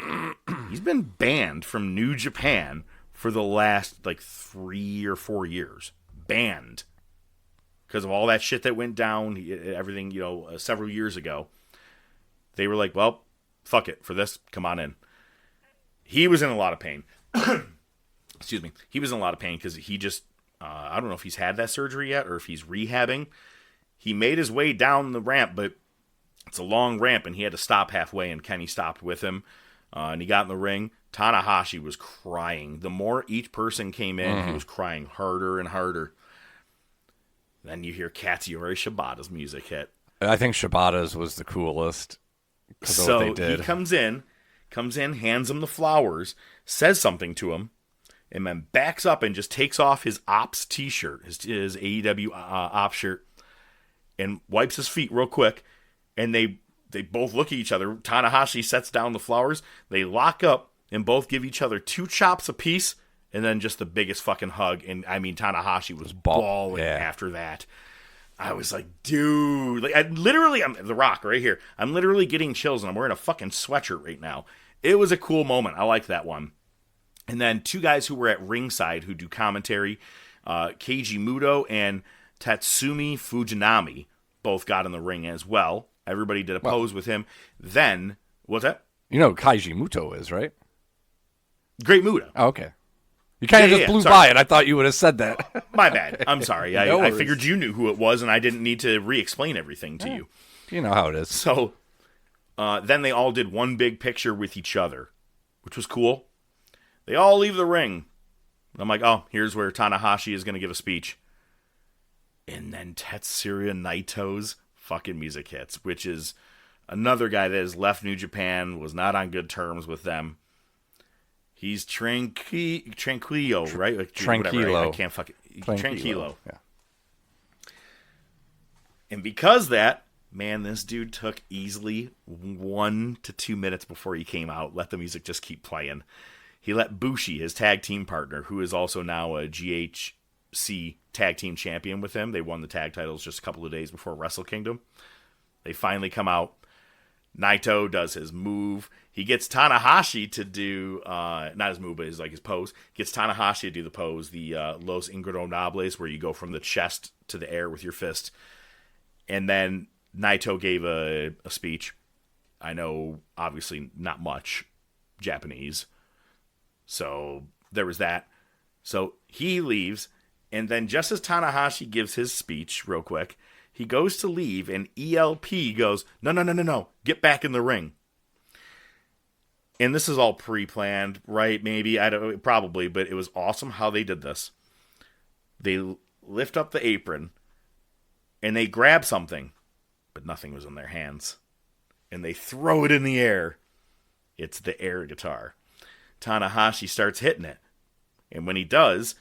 He's been banned from New Japan for the last, 3 or 4 years. Banned. Because of all that shit that went down, everything, several years ago. They were like, well, fuck it. For this, come on in. He was in a lot of pain. Excuse me. He was in a lot of pain because he just, I don't know if he's had that surgery yet or if he's rehabbing. He made his way down the ramp, but it's a long ramp, and he had to stop halfway, and Kenny stopped with him. And he got in the ring, Tanahashi was crying. The more each person came in, he was crying harder and harder. Then you hear Katsuyori Shibata's music hit. I think Shibata's was the coolest. So what they did. He comes in, hands him the flowers, says something to him, and then backs up and just takes off his Ops t-shirt, his AEW Ops shirt, and wipes his feet real quick. And they both look at each other. Tanahashi sets down the flowers. They lock up and both give each other 2 chops apiece, and then just the biggest fucking hug. And I mean, Tanahashi was bawling after that. I was like, dude, like I'm The Rock right here. I'm literally getting chills, and I'm wearing a fucking sweatshirt right now. It was a cool moment. I like that one. And then 2 guys who were at ringside who do commentary, Keiji Muto and Tatsumi Fujinami, both got in the ring as well. Everybody did a pose with him. Then, what's that? You know who Keiji Muto is, right? Great Muto. Oh, okay. You kind of just blew by it. I thought you would have said that. My bad. I'm sorry. No I figured you knew who it was, and I didn't need to re-explain everything to you. You know how it is. So, then they all did one big picture with each other, which was cool. They all leave the ring. I'm like, oh, here's where Tanahashi is going to give a speech. And then Tetsuya Naito's fucking music hits, which is another guy that has left New Japan, was not on good terms with them. He's Tranquillo, right? Like, Tranquillo. I can't fucking... Tranquillo. Yeah. And because that, man, this dude took easily 1 to 2 minutes before he came out. Let the music just keep playing. He let Bushi, his tag team partner, who is also now a GHC tag team champion with him. They won the tag titles just a couple of days before Wrestle Kingdom. They finally come out. Naito does his move. He gets Tanahashi to do, not his move, but his pose. Gets Tanahashi to do the pose, the Los Ingobernables, where you go from the chest to the air with your fist. And then Naito gave a speech. I know, obviously, not much Japanese. So there was that. So he leaves, and then just as Tanahashi gives his speech real quick, he goes to leave, and ELP goes, no, get back in the ring. And this is all pre-planned, right? Maybe, probably, but it was awesome how they did this. They lift up the apron, and they grab something, but nothing was in their hands. And they throw it in the air. It's the air guitar. Tanahashi starts hitting it. And when he does,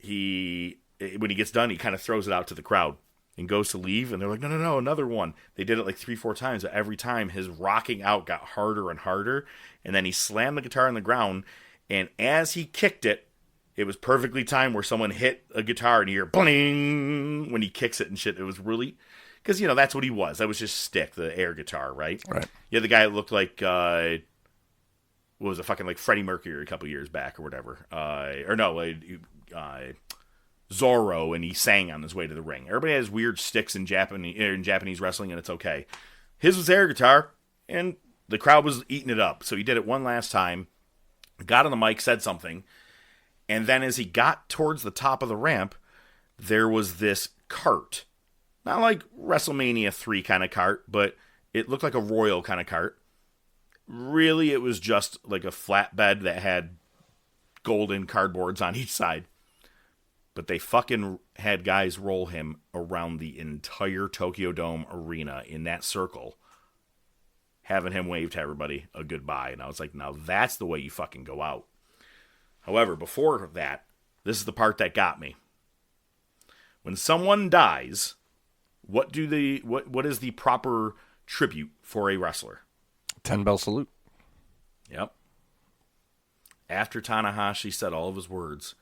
when he gets done, he kind of throws it out to the crowd and goes to leave. And they're like, no, another one. They did it like 3-4 times. But every time his rocking out got harder and harder. And then he slammed the guitar on the ground. And as he kicked it, it was perfectly timed where someone hit a guitar and you hear bling when he kicks it and shit. It was really... Because, that's what he was. That was just stick, the air guitar, right? Right. Yeah, the guy that looked like... what was it, fucking like Freddie Mercury a couple years back or whatever. Zorro, and he sang on his way to the ring. Everybody has weird sticks in Japanese wrestling, and it's okay. His was air guitar, and the crowd was eating it up. So he did it one last time, got on the mic, said something, and then as he got towards the top of the ramp, there was this cart. Not like WrestleMania 3 kind of cart, but it looked like a royal kind of cart. Really, it was just like a flatbed that had golden cardboards on each side. But they fucking had guys roll him around the entire Tokyo Dome arena in that circle, having him wave to everybody a goodbye. And I was like, now that's the way you fucking go out. However, before that, this is the part that got me. When someone dies, what is the proper tribute for a wrestler? 10-bell salute. Yep. After Tanahashi said all of his words,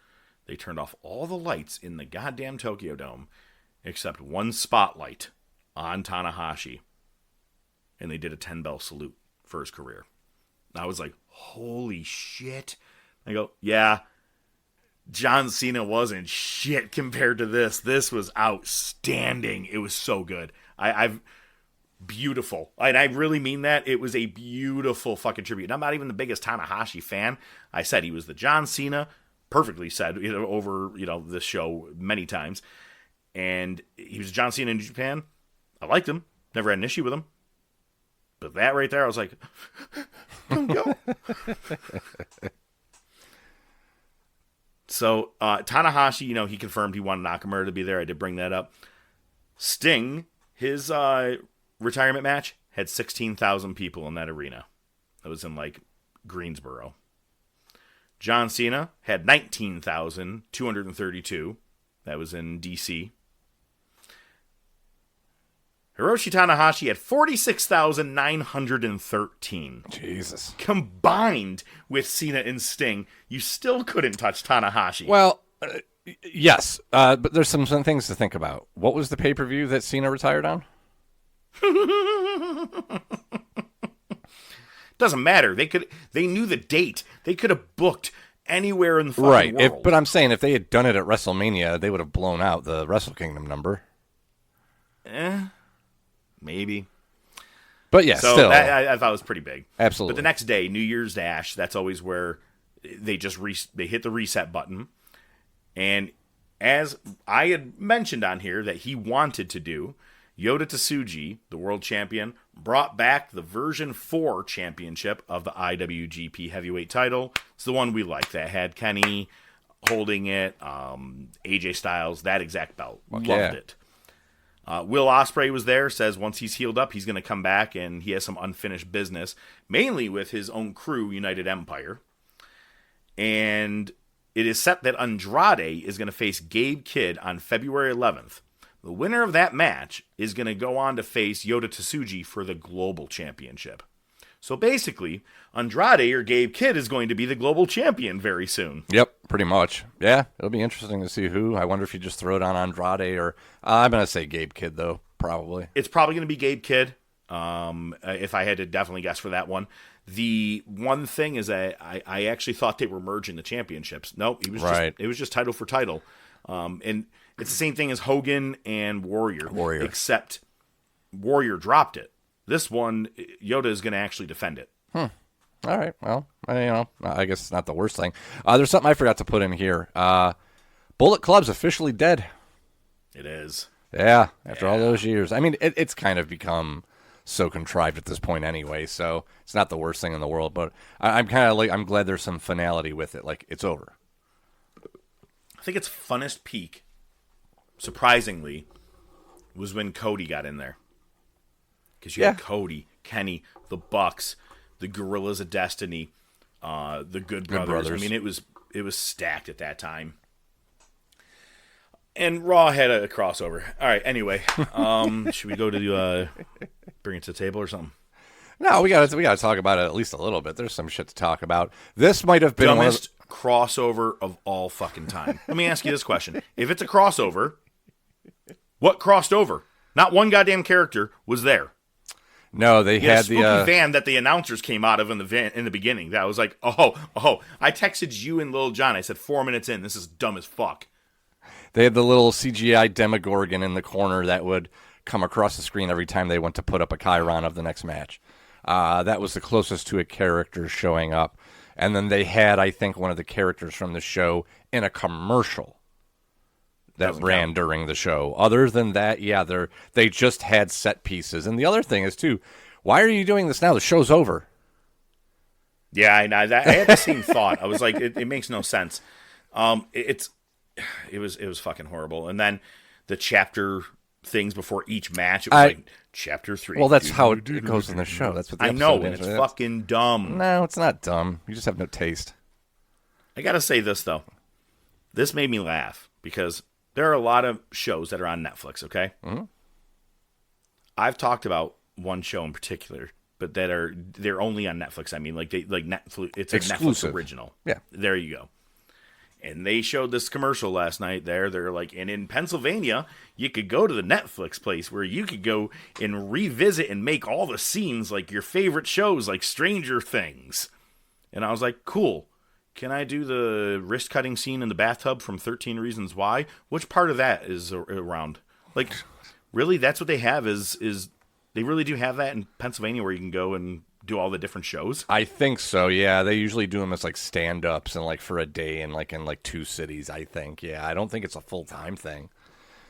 they turned off all the lights in the goddamn Tokyo Dome except one spotlight on Tanahashi. And they did a 10-bell salute for his career. I was like, holy shit. I go, yeah, John Cena wasn't shit compared to this. This was outstanding. It was so good. Beautiful. And I really mean that. It was a beautiful fucking tribute. And I'm not even the biggest Tanahashi fan. I said he was the John Cena, perfectly said, over, this show many times. And he was John Cena in Japan. I liked him. Never had an issue with him. But that right there, I was like, Don't go. So Tanahashi, he confirmed he wanted Nakamura to be there. I did bring that up. Sting, his retirement match had 16,000 people in that arena. That was in Greensboro. John Cena had 19,232. That was in DC. Hiroshi Tanahashi had 46,913. Jesus. Combined with Cena and Sting, you still couldn't touch Tanahashi. Well, yes, but there's some things to think about. What was the pay-per-view that Cena retired on? Doesn't matter. They knew the date. They could have booked anywhere in the fucking world. But I'm saying if they had done it at WrestleMania, they would have blown out the Wrestle Kingdom number. Maybe. But yeah, so still. I thought it was pretty big. Absolutely. But the next day, New Year's Dash, that's always where they just they hit the reset button. And as I had mentioned on here that he wanted to do, Yota Tsuji, the world champion, brought back the version 4 championship of the IWGP heavyweight title. It's the one we like that had Kenny holding it, AJ Styles, that exact belt. Loved it. Will Ospreay was there, says once he's healed up, he's going to come back, and he has some unfinished business, mainly with his own crew, United Empire. And it is set that Andrade is going to face Gabe Kidd on February 11th. The winner of that match is going to go on to face Yota Tsuji for the Global Championship. So basically, Andrade or Gabe Kidd is going to be the Global Champion very soon. Yep, pretty much. Yeah, it'll be interesting to see who. I wonder if you just throw it on Andrade or... I'm going to say Gabe Kidd, though, probably. It's probably going to be Gabe Kidd, if I had to definitely guess for that one. The one thing is that I actually thought they were merging the championships. Nope, it was just title for title. And it's the same thing as Hogan and Warrior. Except Warrior dropped it. This one, Yota is going to actually defend it. All right. Well, I guess it's not the worst thing. There's something I forgot to put in here. Bullet Club's officially dead. It is. Yeah, after all those years. I mean, it's kind of become so contrived at this point anyway, so it's not the worst thing in the world. But I'm kind of I'm glad there's some finality with it. Like, it's over. I think its funnest peak, surprisingly, was when Cody got in there. Because you had Cody, Kenny, the Bucks, the Gorillas of Destiny, the Good Brothers. I mean, it was stacked at that time. And Raw had a crossover. All right, anyway, should we go to bring it to the table or something? No, we got to talk about it at least a little bit. There's some shit to talk about. This might have been dumbest crossover of all fucking time. Let me ask you this question: if it's a crossover, what crossed over? Not one goddamn character was there. No, they had the van that the announcers came out of in the beginning. That was like, oh. I texted you and Lil Jon. I said 4 minutes in, this is dumb as fuck. They had the little CGI Demogorgon in the corner that would come across the screen every time they went to put up a chyron of the next match. That was the closest to a character showing up. And then they had, I think, one of the characters from the show in a commercial that ran during the show. Other than that, yeah, they just had set pieces. And the other thing is, too, why are you doing this now? The show's over. Yeah, I had the same thought. I was like, it makes no sense. It was fucking horrible. And then the chapter things before each match, it was like chapter 3. Well, that's how it goes in the show. That's what the I know, is. and it's fucking dumb. No, it's not dumb. You just have no taste. I gotta say this, though. This made me laugh because there are a lot of shows that are on Netflix, okay? Mm-hmm. I've talked about one show in particular, but they're only on Netflix. I mean, Netflix. It's a exclusive Netflix original. Yeah, there you go. And they showed this commercial last night. They're like, and in Pennsylvania, you could go to the Netflix place where you could go and revisit and make all the scenes like your favorite shows, like Stranger Things. And I was like, cool. Can I do the wrist cutting scene in the bathtub from 13 Reasons Why? Which part of that is around? Like, really, that's what they have is they really do have that in Pennsylvania where you can go and do all the different shows? I think so, yeah. They usually do them as like stand-ups and like for a day and in 2 cities, I think. Yeah, I don't think it's a full-time thing.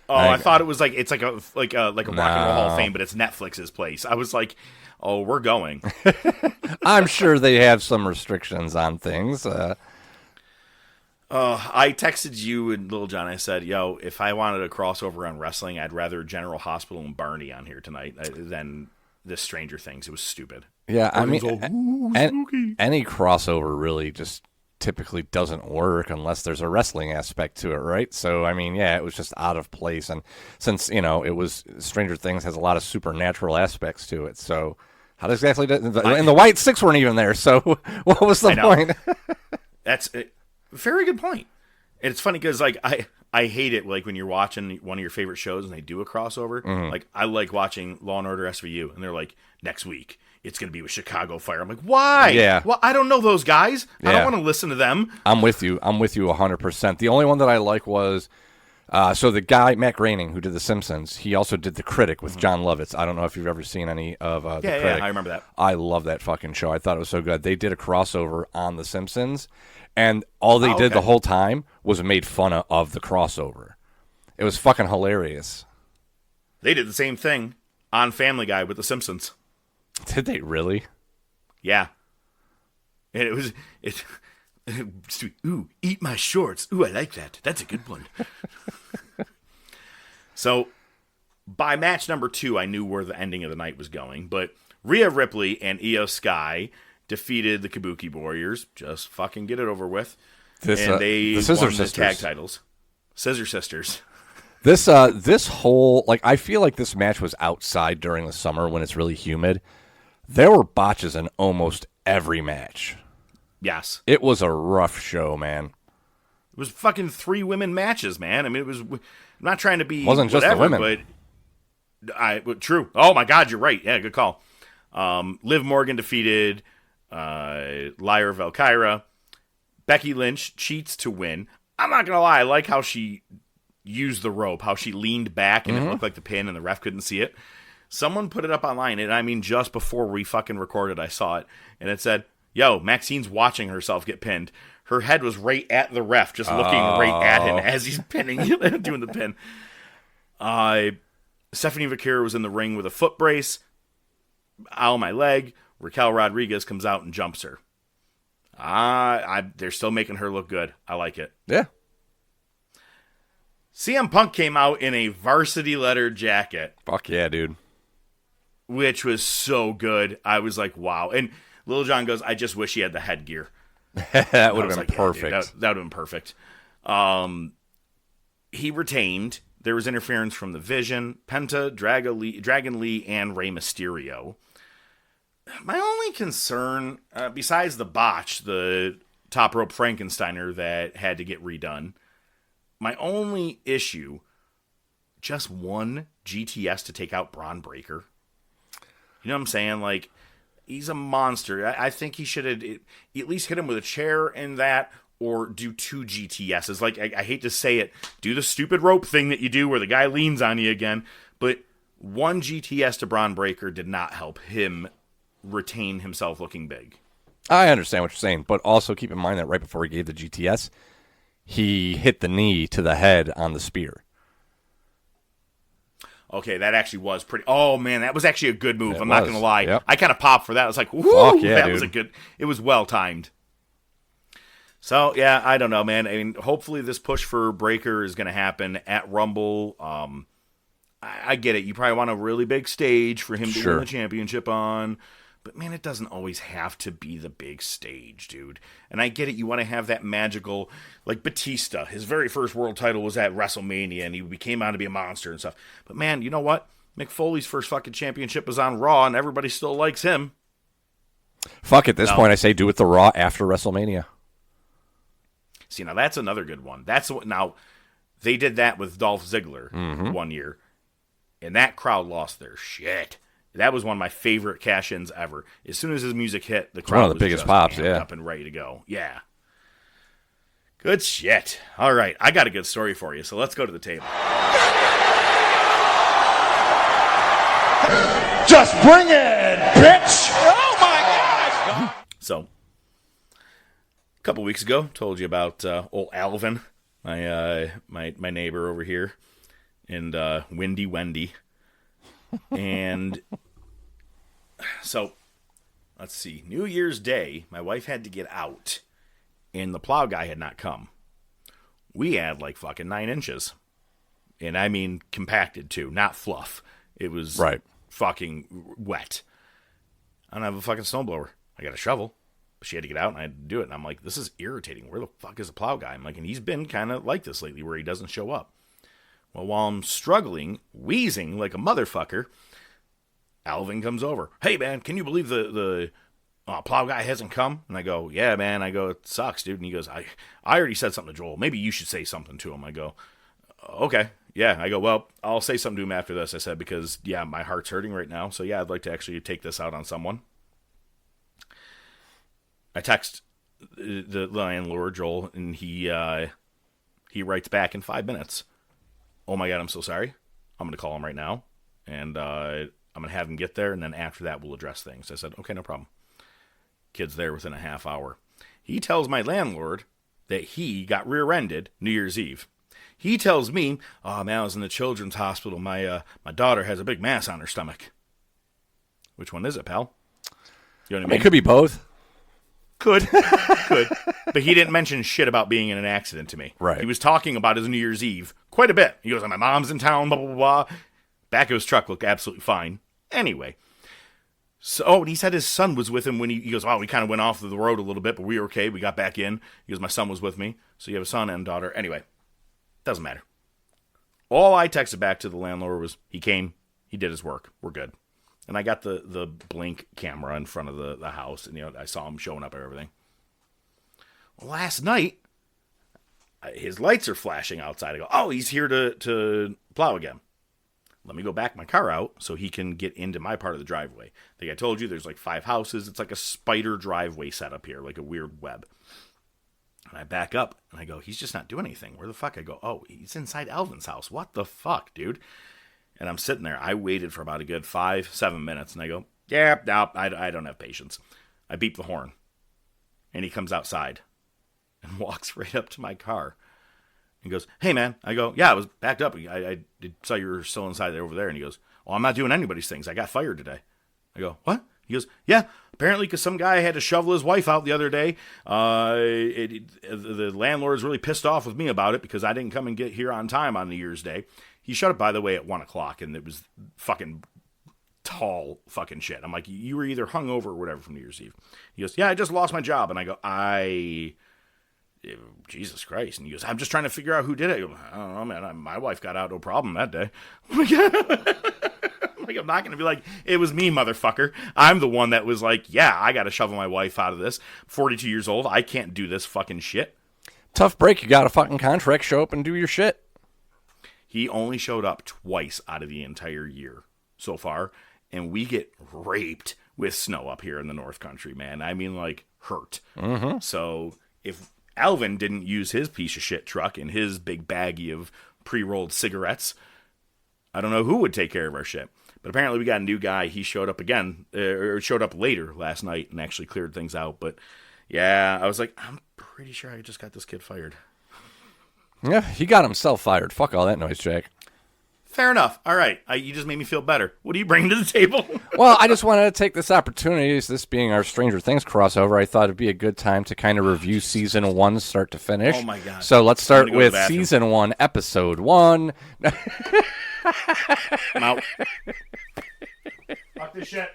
Oh, I thought it was like it's like a Rock and Roll Hall of Fame, but it's Netflix's place. I was like, oh, we're going. I'm sure they have some restrictions on things. I texted you and Lil John. I said, yo, if I wanted a crossover on wrestling, I'd rather General Hospital and Barney on here tonight than this Stranger Things. It was stupid. Yeah, I mean, any crossover really just typically doesn't work unless there's a wrestling aspect to it, right? So, I mean, yeah, it was just out of place. And since, it was Stranger Things has a lot of supernatural aspects to it. So, how exactly and the White Six weren't even there. So, what was the point? That's a very good point. And it's funny because, like, I hate it, like, when you're watching one of your favorite shows and they do a crossover. Mm-hmm. Like, I like watching Law & Order SVU, and they're like, next week, it's going to be with Chicago Fire. I'm like, why? Yeah. Well, I don't know those guys. Yeah. I don't want to listen to them. I'm with you 100%. The only one that I like was, so the guy, Matt Groening, who did The Simpsons, he also did The Critic with John Lovitz. I don't know if you've ever seen any of The Critic. Yeah, I remember that. I love that fucking show. I thought it was so good. They did a crossover on The Simpsons, and all they did the whole time was made fun of the crossover. It was fucking hilarious. They did the same thing on Family Guy with The Simpsons. Did they really? Yeah. And ooh, eat my shorts. Ooh, I like that. That's a good one. So, by match number 2, I knew where the ending of the night was going. But Rhea Ripley and Io Sky defeated the Kabuki Warriors. Just fucking get it over with. And they won the tag titles. Scissor Sisters. This whole, like, I feel like this match was outside during the summer when it's really humid. There were botches in almost every match. Yes. It was a rough show, man. It was fucking 3 women matches, man. I mean, it was, I'm not trying to be wasn't whatever, just the women. But true. Oh my God, you're right. Yeah, good call. Liv Morgan defeated Lyra Valkyra. Becky Lynch cheats to win. I'm not going to lie. I like how she used the rope, how she leaned back and it looked like the pin and the ref couldn't see it. Someone put it up online, and I mean, just before we fucking recorded, I saw it, and it said, yo, Maxine's watching herself get pinned. Her head was right at the ref, just looking right at him as he's pinning, doing the pin. Stephanie Vaquero was in the ring with a foot brace. Ow, my leg. Raquel Rodriguez comes out and jumps her. They're still making her look good. I like it. Yeah. CM Punk came out in a varsity leather jacket. Fuck yeah, dude. Which was so good. I was like, wow. And Lil Jon goes, I just wish he had the headgear. That would have been perfect. Yeah, that would have been perfect. He retained. There was interference from The Vision, Penta, Dragon Lee, and Rey Mysterio. My only concern, besides the botch, the top rope Frankensteiner that had to get redone, my only issue, just one GTS to take out Braun Breaker. You know what I'm saying? Like, he's a monster. I think he should have at least hit him with a chair in that, or do 2 GTSs. Like, I hate to say it, do the stupid rope thing that you do where the guy leans on you again, but one GTS to Braun Breaker did not help him retain himself looking big. I understand what you're saying, but also keep in mind that right before he gave the GTS, he hit the knee to the head on the spear. Okay, that actually was pretty... Oh, man, that was actually a good move. I'm not going to lie. Yep. I kind of popped for that. I was like, whoo, fuck yeah, that dude. was a good... It was well-timed. So, yeah, I don't know, man. I mean, hopefully this push for Breaker is going to happen at Rumble. I get it. You probably want a really big stage for him to win the championship on. But, man, it doesn't always have to be the big stage, dude. And I get it. You want to have that magical, like Batista. His very first world title was at WrestleMania, and he came out to be a monster and stuff. But, man, you know what? Mick Foley's first fucking championship was on Raw, and everybody still likes him. Fuck, at this point, I say do it the Raw after WrestleMania. See, now that's another good one. Now, they did that with Dolph Ziggler one year, and that crowd lost their shit. That was one of my favorite cash-ins ever. As soon as his music hit, the crowd one of the biggest pops, up and ready to go. Yeah. Good shit. All right, I got a good story for you, so let's go to the table. Just bring it, bitch! Oh my God! So, a couple weeks ago, told you about old Alvin, my neighbor over here. and Windy Wendy. And so, let's see. New Year's Day, my wife had to get out, and the plow guy had not come. We had like fucking 9 inches. And I mean compacted too, not fluff. It was fucking wet. I don't have a fucking snowblower. I got a shovel. But she had to get out and I had to do it. And I'm like, this is irritating. Where the fuck is the plow guy? I'm like, and he's been kind of like this lately where he doesn't show up. Well, while I'm struggling, wheezing like a motherfucker, Alvin comes over. Hey, man, can you believe the plow guy hasn't come? And I go, yeah, man. I go, it sucks, dude. And he goes, I already said something to Joel. Maybe you should say something to him. I go, okay. Yeah. I go, well, I'll say something to him after this. I said, because, yeah, my heart's hurting right now. So, yeah, I'd like to actually take this out on someone. I text the landlord, Joel, and he writes back in 5 minutes. Oh, my God, I'm so sorry. I'm going to call him right now, and I'm going to have him get there, and then after that, we'll address things. I said, okay, no problem. Kid's there within a half hour. He tells my landlord that he got rear-ended New Year's Eve. He tells me, oh, man, I was in the children's hospital. My daughter has a big mass on her stomach. Which one is it, pal? You know what I mean? It could be both. Could. But he didn't mention shit about being in an accident to me. Right. He was talking about his New Year's Eve quite a bit. He goes, my mom's in town, blah, blah, blah, blah. Back of his truck looked absolutely fine. Anyway. So, and he said his son was with him when he goes, oh, we kind of went off the road a little bit, but we were okay. We got back in. He goes, my son was with me. So you have a son and daughter. Anyway, doesn't matter. All I texted back to the landlord was, he came, he did his work. We're good. And I got the blink camera in front of the house, and I saw him showing up and everything. Well, last night, his lights are flashing outside. I go, oh, he's here to plow again. Let me go back my car out so he can get into my part of the driveway. Like I told you, there's like 5 houses. It's like a spider driveway set up here, like a weird web. And I back up, and I go, he's just not doing anything. Where the fuck? I go, oh, he's inside Alvin's house. What the fuck, dude? And I'm sitting there. I waited for about a good 5-7 minutes, and I go, yeah, no, I don't have patience. I beep the horn, and he comes outside and walks right up to my car and goes, hey, man. I go, yeah, I was backed up. I saw you were still inside there over there. And he goes, well, I'm not doing anybody's things. I got fired today. I go, what? He goes, yeah, apparently because some guy had to shovel his wife out the other day. The landlord's really pissed off with me about it because I didn't come and get here on time on New Year's Day. He shut up, by the way, at 1 o'clock, and it was fucking tall fucking shit. I'm like, you were either hungover or whatever from New Year's Eve. He goes, yeah, I just lost my job. And I go, Jesus Christ. And he goes, I'm just trying to figure out who did it. I go, I don't know, man. My wife got out, no problem that day. I'm not going to be like, it was me, motherfucker. I'm the one that was like, yeah, I got to shovel my wife out of this. 42 years old. I can't do this fucking shit. Tough break. You got a fucking contract. Show up and do your shit. He only showed up twice out of the entire year so far, and we get raped with snow up here in the North Country, man. I mean, like, hurt. Mm-hmm. So if Alvin didn't use his piece of shit truck and his big baggie of pre-rolled cigarettes, I don't know who would take care of our shit. But apparently we got a new guy. He showed up again, or showed up later last night and actually cleared things out. But, yeah, I was like, I'm pretty sure I just got this kid fired. Yeah, he got himself fired. Fuck all that noise, Jack. Fair enough. All right. You just made me feel better. What are you bringing to the table? Well, I just wanted to take this opportunity, this being our Stranger Things crossover, I thought it'd be a good time to kind of review Season 1 start to finish. Oh, my God. So let's start with Season 1, Episode 1. I'm out. Fuck this shit.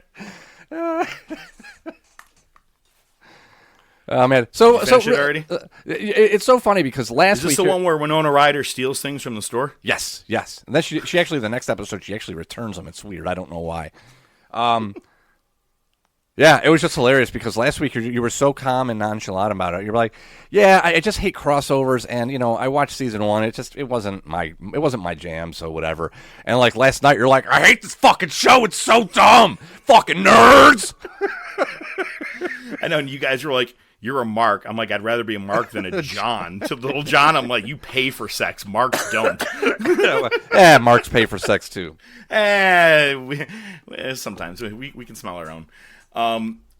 Oh, man. So it already? It's so funny because last week... Is this the one where Winona Ryder steals things from the store? Yes. And then she actually, the next episode, she actually returns them. It's weird. I don't know why. Yeah, it was just hilarious because last week you were so calm and nonchalant about it. You're like, yeah, I just hate crossovers, and I watched Season 1. It wasn't my jam, so whatever. And like last night, you're like, I hate this fucking show. It's so dumb. Fucking nerds. I know, and you guys were like, you're a Mark. I'm like, I'd rather be a Mark than a John. To little John, I'm like, you pay for sex. Marks don't. Yeah, Marks pay for sex too. Sometimes we can smell our own.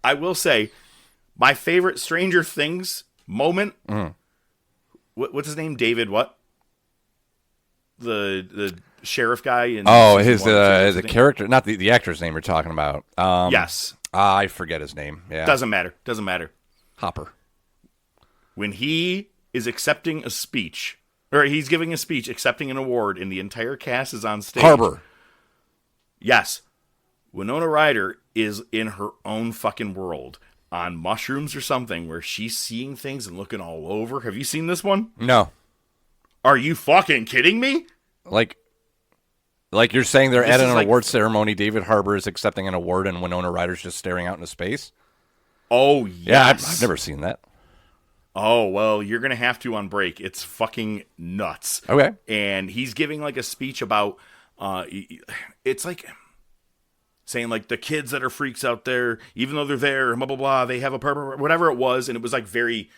I will say, my favorite Stranger Things moment. Mm. What's his name? David. What? The sheriff guy. In his the character, not the actor's name you're talking about. Yes. I forget his name. Yeah. Doesn't matter. Hopper. When he is accepting a speech, or he's giving a speech, accepting an award, and the entire cast is on stage. Harbor. Yes. Winona Ryder is in her own fucking world on mushrooms or something where she's seeing things and looking all over. Have you seen this one? No. Are you fucking kidding me? Like you're saying they're at an like, award ceremony, David Harbour is accepting an award, and Winona Ryder's just staring out into space? Oh, yes. Yeah, I've never seen that. Oh, well, you're going to have to on break. It's fucking nuts. Okay. And he's giving like a speech about, it's like saying like the kids that are freaks out there, even though they're there, blah, blah, blah, they have a purpose, whatever it was. And it was like very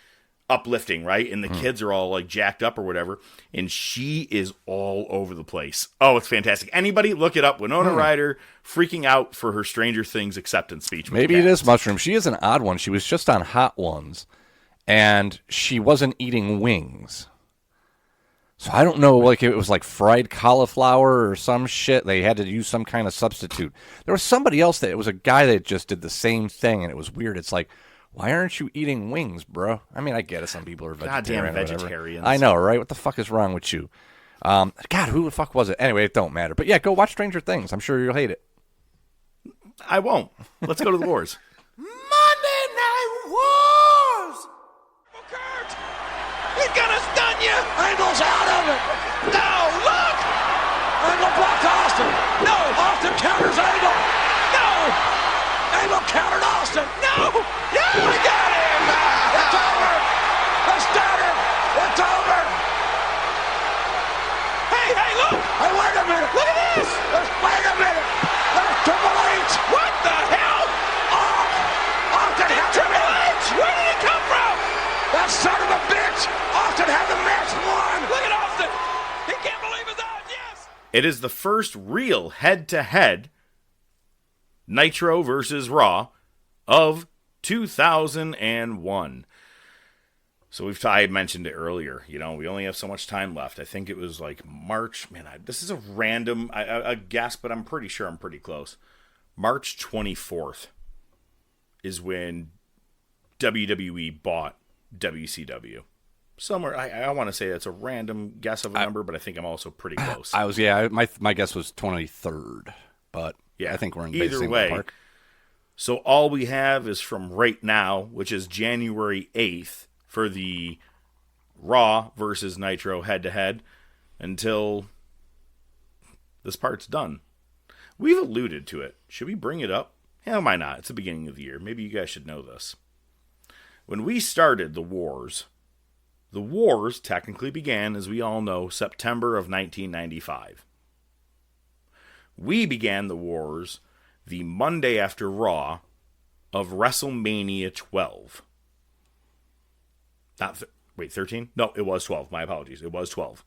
uplifting, right? And the kids are all like jacked up or whatever. And she is all over the place. Oh, it's fantastic. Anybody look it up. Winona Ryder freaking out for her Stranger Things acceptance speech. Maybe it is mushroom. She is an odd one. She was just on Hot Ones. And she wasn't eating wings. So I don't know, like it was like fried cauliflower or some shit. They had to use some kind of substitute. There was somebody else that it was a guy that just did the same thing, and it was weird. It's like, why aren't you eating wings, bro? I mean, I get it. Some people are vegetarian. Goddamn vegetarians. I know, right? What the fuck is wrong with you? God, who the fuck was it? Anyway, it don't matter. But yeah, go watch Stranger Things. I'm sure you'll hate it. I won't. Let's go to the wars. Monday Night Wars! Kurt! He's gonna stun you! Angle's out of it! No, look! Angle blocked Austin! No! Austin counters Angle! No! Angle countered Austin! No! Yeah! We got him! It's over! Let's start him! It's over! Hey, look! Hey, wait a minute! Look at this! Wait a minute! There's Triple H! What the hell? Austin had Triple H! Where did he come from? That son of a bitch! Austin had the match won! Look at Austin! He can't believe his eyes! Yes! It is the first real head-to-head Nitro versus Raw of 2001. So I mentioned it earlier. You know, we only have so much time left. I think it was like March. Man, this is a random I guess, but I'm pretty sure I'm pretty close. March 24th is when WWE bought WCW. Somewhere, I want to say that's a random guess of a number, but I think I'm also pretty close. My guess was 23rd, but yeah, I think we're in either way. Park. So all we have is from right now, which is January 8th, for the Raw versus Nitro head-to-head, until this part's done. We've alluded to it. Should we bring it up? Hell, why not? It's the beginning of the year. Maybe you guys should know this. When we started the wars technically began, as we all know, September of 1995. We began the wars the Monday after Raw of WrestleMania 12. 13? No, it was 12. My apologies. It was 12.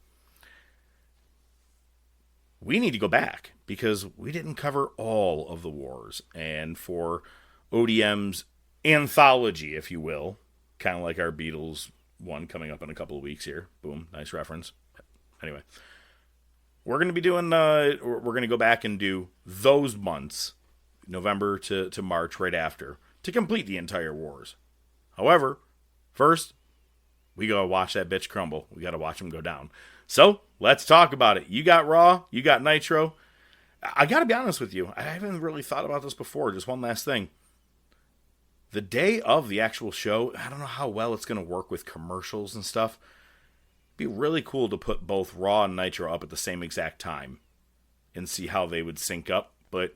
We need to go back because we didn't cover all of the wars. And for ODM's anthology, if you will, kind of like our Beatles one coming up in a couple of weeks here. Boom, nice reference. Anyway, we're going to be doing, we're going to go back and do those months, November to March right after, to complete the entire wars. However, first, we got to watch that bitch crumble. We got to watch him go down. So, let's talk about it. You got Raw, you got Nitro. I got to be honest with you. I haven't really thought about this before. Just one last thing. The day of the actual show, I don't know how well it's going to work with commercials and stuff. It'd be really cool to put both Raw and Nitro up at the same exact time and see how they would sync up. But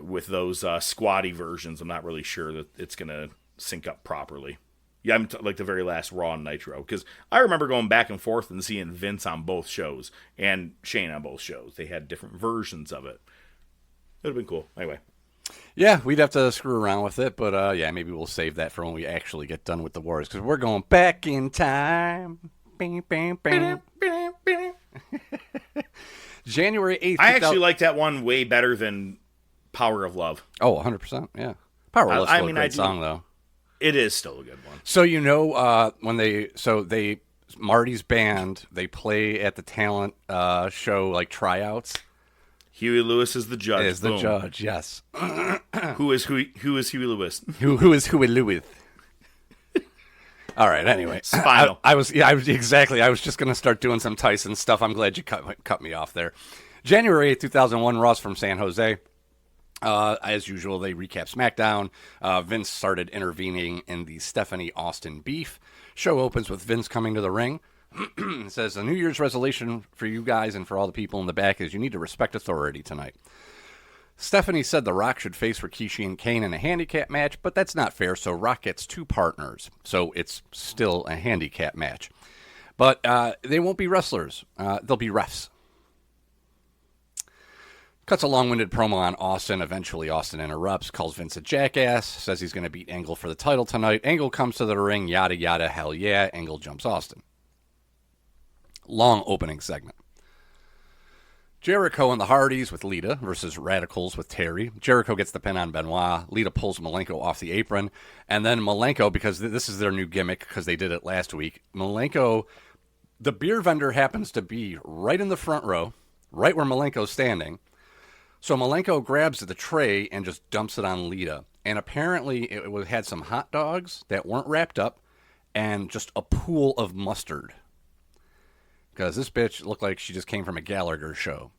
with those squatty versions, I'm not really sure that it's going to sync up properly. Yeah, I'm like the very last Raw and Nitro. Because I remember going back and forth and seeing Vince on both shows and Shane on both shows. They had different versions of it. It would have been cool. Anyway. Yeah, we'd have to screw around with it. But yeah, maybe we'll save that for when we actually get done with the wars. Because we're going back in time. Bing, bing, bing. January 8th. I actually like that one way better than Power of Love. Oh, 100%. Yeah. Power of Love's still a great song, though. It is still a good one. So you know when they Marty's band. They play at the talent show, like tryouts. Huey Lewis is the judge. Is the judge, yes. Who is Huey Lewis? Who is Huey Lewis? All right. Anyway, Spinal. I was exactly. I was just gonna start doing some Tyson stuff. I'm glad you cut me off there. January 8th, 2001. Ross from San Jose. As usual, they recap SmackDown. Vince started intervening in the Stephanie Austin beef. Show opens with Vince coming to the ring. It says, the New Year's resolution for you guys and for all the people in the back is you need to respect authority tonight. Stephanie said The Rock should face Rikishi and Kane in a handicap match, but that's not fair, so Rock gets 2 partners. So it's still a handicap match. But they won't be wrestlers. They'll be refs. Cuts a long-winded promo on Austin. Eventually, Austin interrupts, calls Vince a jackass, says he's going to beat Angle for the title tonight. Angle comes to the ring, yada, yada, hell yeah. Angle jumps Austin. Long opening segment. Jericho and the Hardys with Lita versus Radicals with Terry. Jericho gets the pin on Benoit. Lita pulls Malenko off the apron. And then Malenko, because this is their new gimmick, because they did it last week, Malenko, the beer vendor happens to be right in the front row, right where Malenko's standing. So Malenko grabs the tray and just dumps it on Lita. And apparently it had some hot dogs that weren't wrapped up and just a pool of mustard. Because this bitch looked like she just came from a Gallagher show.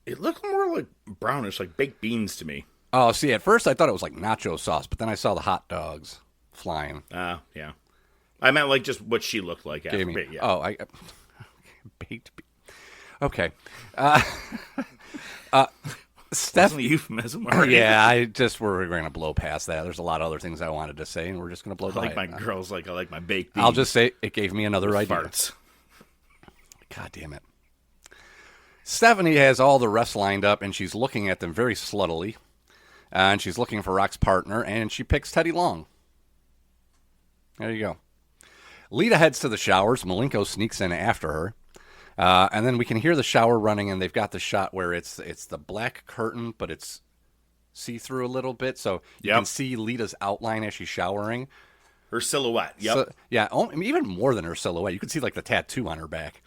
It looked more like brownish, like baked beans to me. Oh, see, at first I thought it was like nacho sauce, but then I saw the hot dogs flying. Yeah. I meant like just what she looked like. Gave me. Yeah. Oh, baked beans. Okay. Steph, a euphemism. Yeah, we're going to blow past that. There's a lot of other things I wanted to say, and we're just going to blow by like my girls, I like my baked beans. I'll just say it gave me another idea. Farts. God damn it. Stephanie has all the refs lined up, and she's looking at them very sluttily. And she's looking for Rock's partner, and she picks Teddy Long. There you go. Lita heads to the showers. Malenko sneaks in after her. And then we can hear the shower running, and they've got the shot where it's the black curtain, but it's see-through a little bit, so you can see Lita's outline as she's showering. Her silhouette, yep. So, yeah, even more than her silhouette. You can see, like, the tattoo on her back.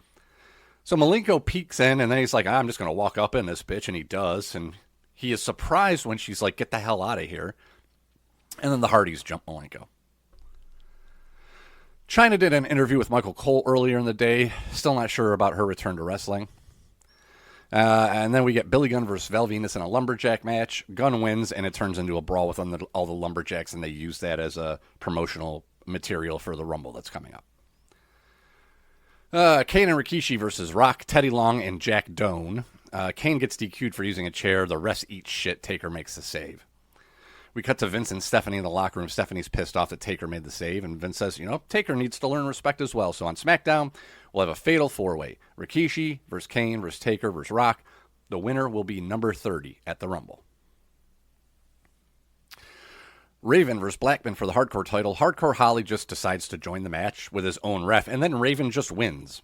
So Malenko peeks in, and then he's like, I'm just going to walk up in this bitch, and he does. And he is surprised when she's like, get the hell out of here. And then the Hardys jump Malenko. Chyna did an interview with Michael Cole earlier in the day. Still not sure about her return to wrestling. And then we get Billy Gunn versus Val Venus in a lumberjack match. Gunn wins, and it turns into a brawl with all the lumberjacks, and they use that as a promotional material for the Rumble that's coming up. Kane and Rikishi versus Rock, Teddy Long, and Jack Doan. Kane gets DQ'd for using a chair. The rest eat shit. Taker makes the save. We cut to Vince and Stephanie in the locker room. Stephanie's pissed off that Taker made the save, and Vince says, Taker needs to learn respect as well. So on SmackDown, we'll have a fatal 4-way. Rikishi versus Kane versus Taker versus Rock. The winner will be number 30 at the Rumble. Raven versus Blackman for the Hardcore title. Hardcore Holly just decides to join the match with his own ref, and then Raven just wins.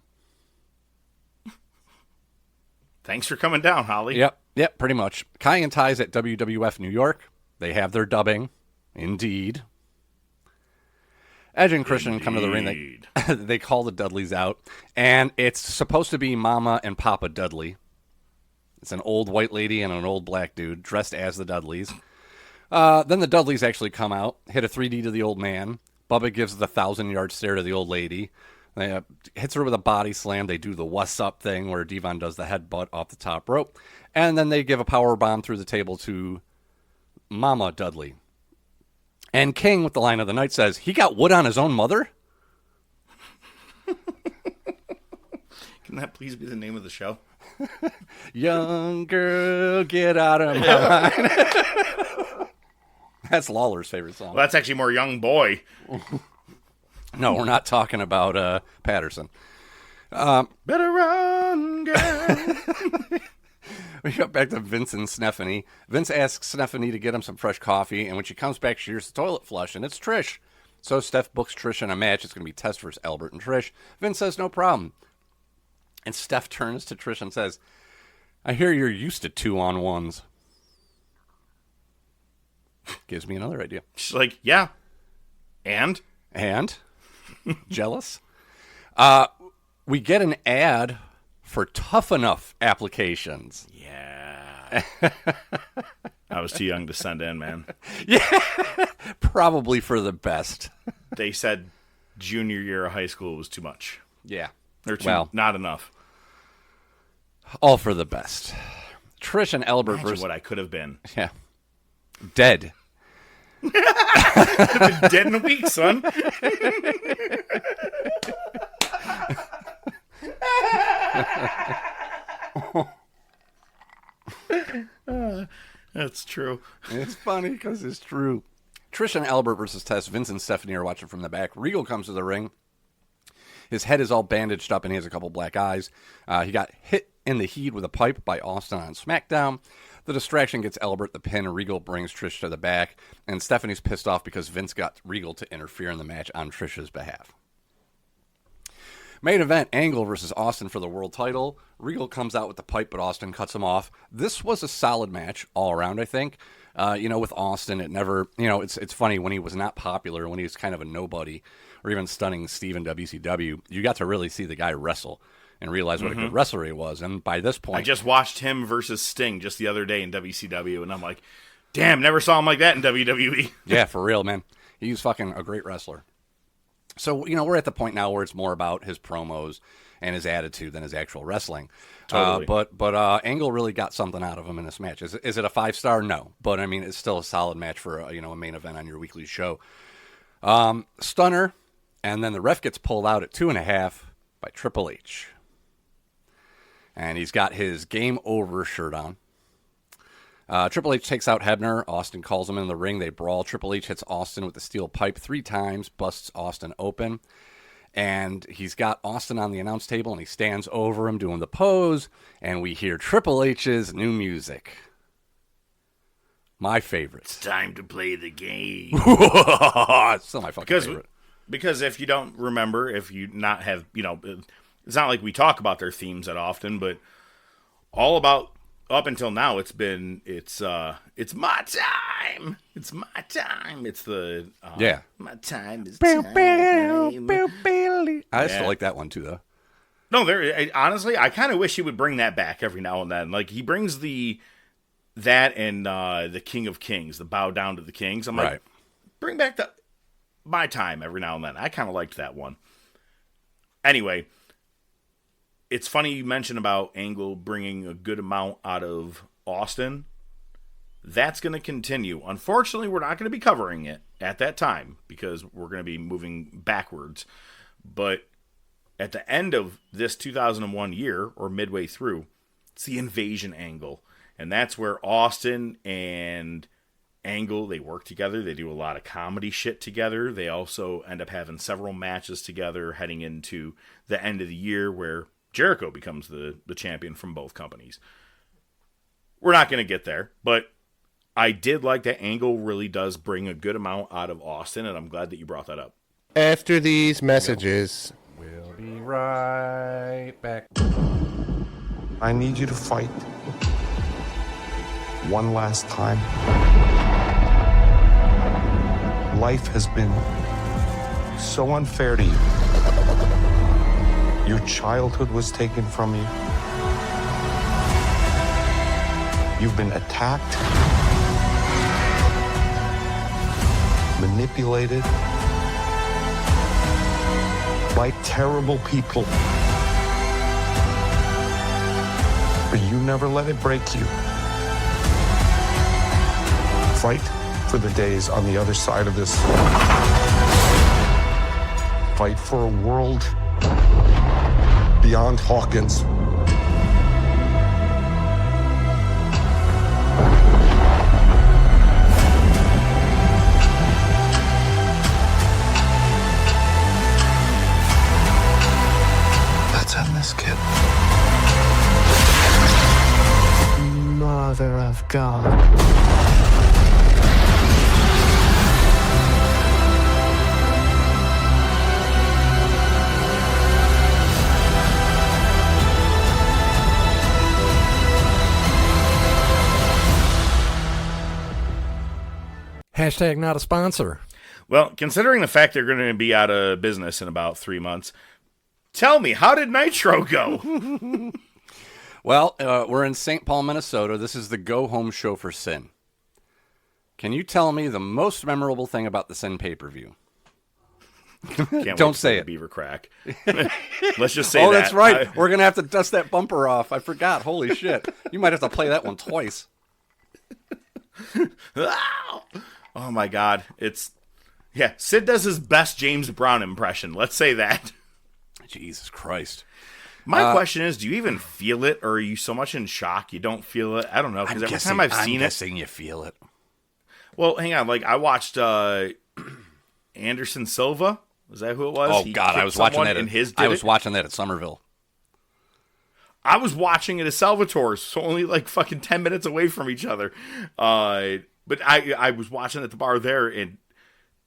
Thanks for coming down, Holly. Yep, pretty much. Kai and Ty's at WWF New York. They have their dubbing. Indeed. Edge and Christian come to the ring. They call the Dudleys out, and it's supposed to be Mama and Papa Dudley. It's an old white lady and an old black dude dressed as the Dudleys. Then the Dudleys actually come out, hit a 3D to the old man. Bubba gives the 1,000-yard stare to the old lady. They hits her with a body slam. They do the what's up thing where Devon does the headbutt off the top rope. And then they give a power bomb through the table to Mama Dudley. And King, with the line of the night, says, he got wood on his own mother? Can that please be the name of the show? Young girl, get out of my mind. That's Lawler's favorite song. Well, that's actually more Young Boy. No, we're not talking about Patterson. Better run, girl. We got back to Vince and Stephanie. Vince asks Stephanie to get him some fresh coffee, and when she comes back, she hears the toilet flush, and it's Trish. So Steph books Trish in a match. It's going to be Test versus Albert and Trish. Vince says, no problem. And Steph turns to Trish and says, I hear you're used to 2-on-1s. Gives me another idea. She's like, yeah. And? Jealous? We get an ad for Tough Enough applications. Yeah. I was too young to send in, man. Yeah, probably for the best. They said junior year of high school was too much. Yeah. Or not enough. All for the best. Trish and Albert Imagine versus... what I could have been. Yeah. Dead. Dead in a week, son. That's true. It's funny because it's true. Trish and Albert versus Tess. Vince and Stephanie are watching from the back. Regal comes to the ring. His head is all bandaged up and he has a couple black eyes. He got hit in the head with a pipe by Austin on SmackDown. The distraction gets Albert the pin. Regal brings Trish to the back. And Stephanie's pissed off because Vince got Regal to interfere in the match on Trish's behalf. Main event, Angle versus Austin for the world title. Regal comes out with the pipe, but Austin cuts him off. This was a solid match all around, I think. With Austin, it never, it's funny when he was not popular, when he was kind of a nobody, or even stunning Steve in WCW, you got to really see the guy wrestle and realize what a good wrestler he was. And by this point... I just watched him versus Sting just the other day in WCW, and I'm like, damn, never saw him like that in WWE. Yeah, for real, man. He's fucking a great wrestler. So, we're at the point now where it's more about his promos and his attitude than his actual wrestling. Totally. But Angle really got something out of him in this match. Is it a 5-star? No. But, I mean, it's still a solid match for, a main event on your weekly show. Stunner, and then the ref gets pulled out at 2.5 by Triple H. And he's got his Game Over shirt on. Triple H takes out Hebner. Austin calls him in the ring. They brawl. Triple H hits Austin with the steel pipe 3 times, busts Austin open. And he's got Austin on the announce table, and he stands over him doing the pose. And we hear Triple H's new music. My favorite. It's time to play the game. It's still my fucking favorite. Because if you don't remember, if you not have, it's not like we talk about their themes that often, but all about... Up until now, it's my time. It's my time. It's the my time is time. I still like that one too, though. No, honestly, I kind of wish he would bring that back every now and then. Like he brings that and the King of Kings, the Bow Down to the Kings. I'm like, bring back my time every now and then. I kind of liked that one. Anyway. It's funny you mentioned about Angle bringing a good amount out of Austin. That's going to continue. Unfortunately, we're not going to be covering it at that time because we're going to be moving backwards. But at the end of this 2001 year, or midway through, it's the invasion angle. And that's where Austin and Angle, they work together. They do a lot of comedy shit together. They also end up having several matches together heading into the end of the year where Jericho becomes the champion from both companies. We're not going to get there, but I did like that Angle really does bring a good amount out of Austin, and I'm glad that you brought that up. After these messages, we'll be right back. I need you to fight one last time. Life has been so unfair to you. Your childhood was taken from you. You've been attacked, manipulated by terrible people. But you never let it break you. Fight for the days on the other side of this. Fight for a world beyond Hawkins. Let's end this, kid. Mother of God. Hashtag not a sponsor. Well, considering the fact they're going to be out of business in about 3 months, Tell me, how did Nitro go? Well, we're in St. Paul, Minnesota. This is the go-home show for Sin. Can you tell me the most memorable thing about the Sin pay-per-view? Don't say it. Beaver crack. Let's just say that. Oh, that. that's right. We're going to have to dust that bumper off. I forgot. Holy shit. You might have to play that one twice. Oh, my God. Sid does his best James Brown impression. Let's say that. Jesus Christ. My question is, do you even feel it, or are you so much in shock you don't feel it? I don't know, because every time I've seen I'm guessing you feel it. Well, hang on. Like, I watched Anderson Silva. Was that who it was? Oh, God, I was watching that. I was watching that at Somerville. I was watching it at Salvatore's, so only like fucking 10 minutes away from each other. But I was watching at the bar there, and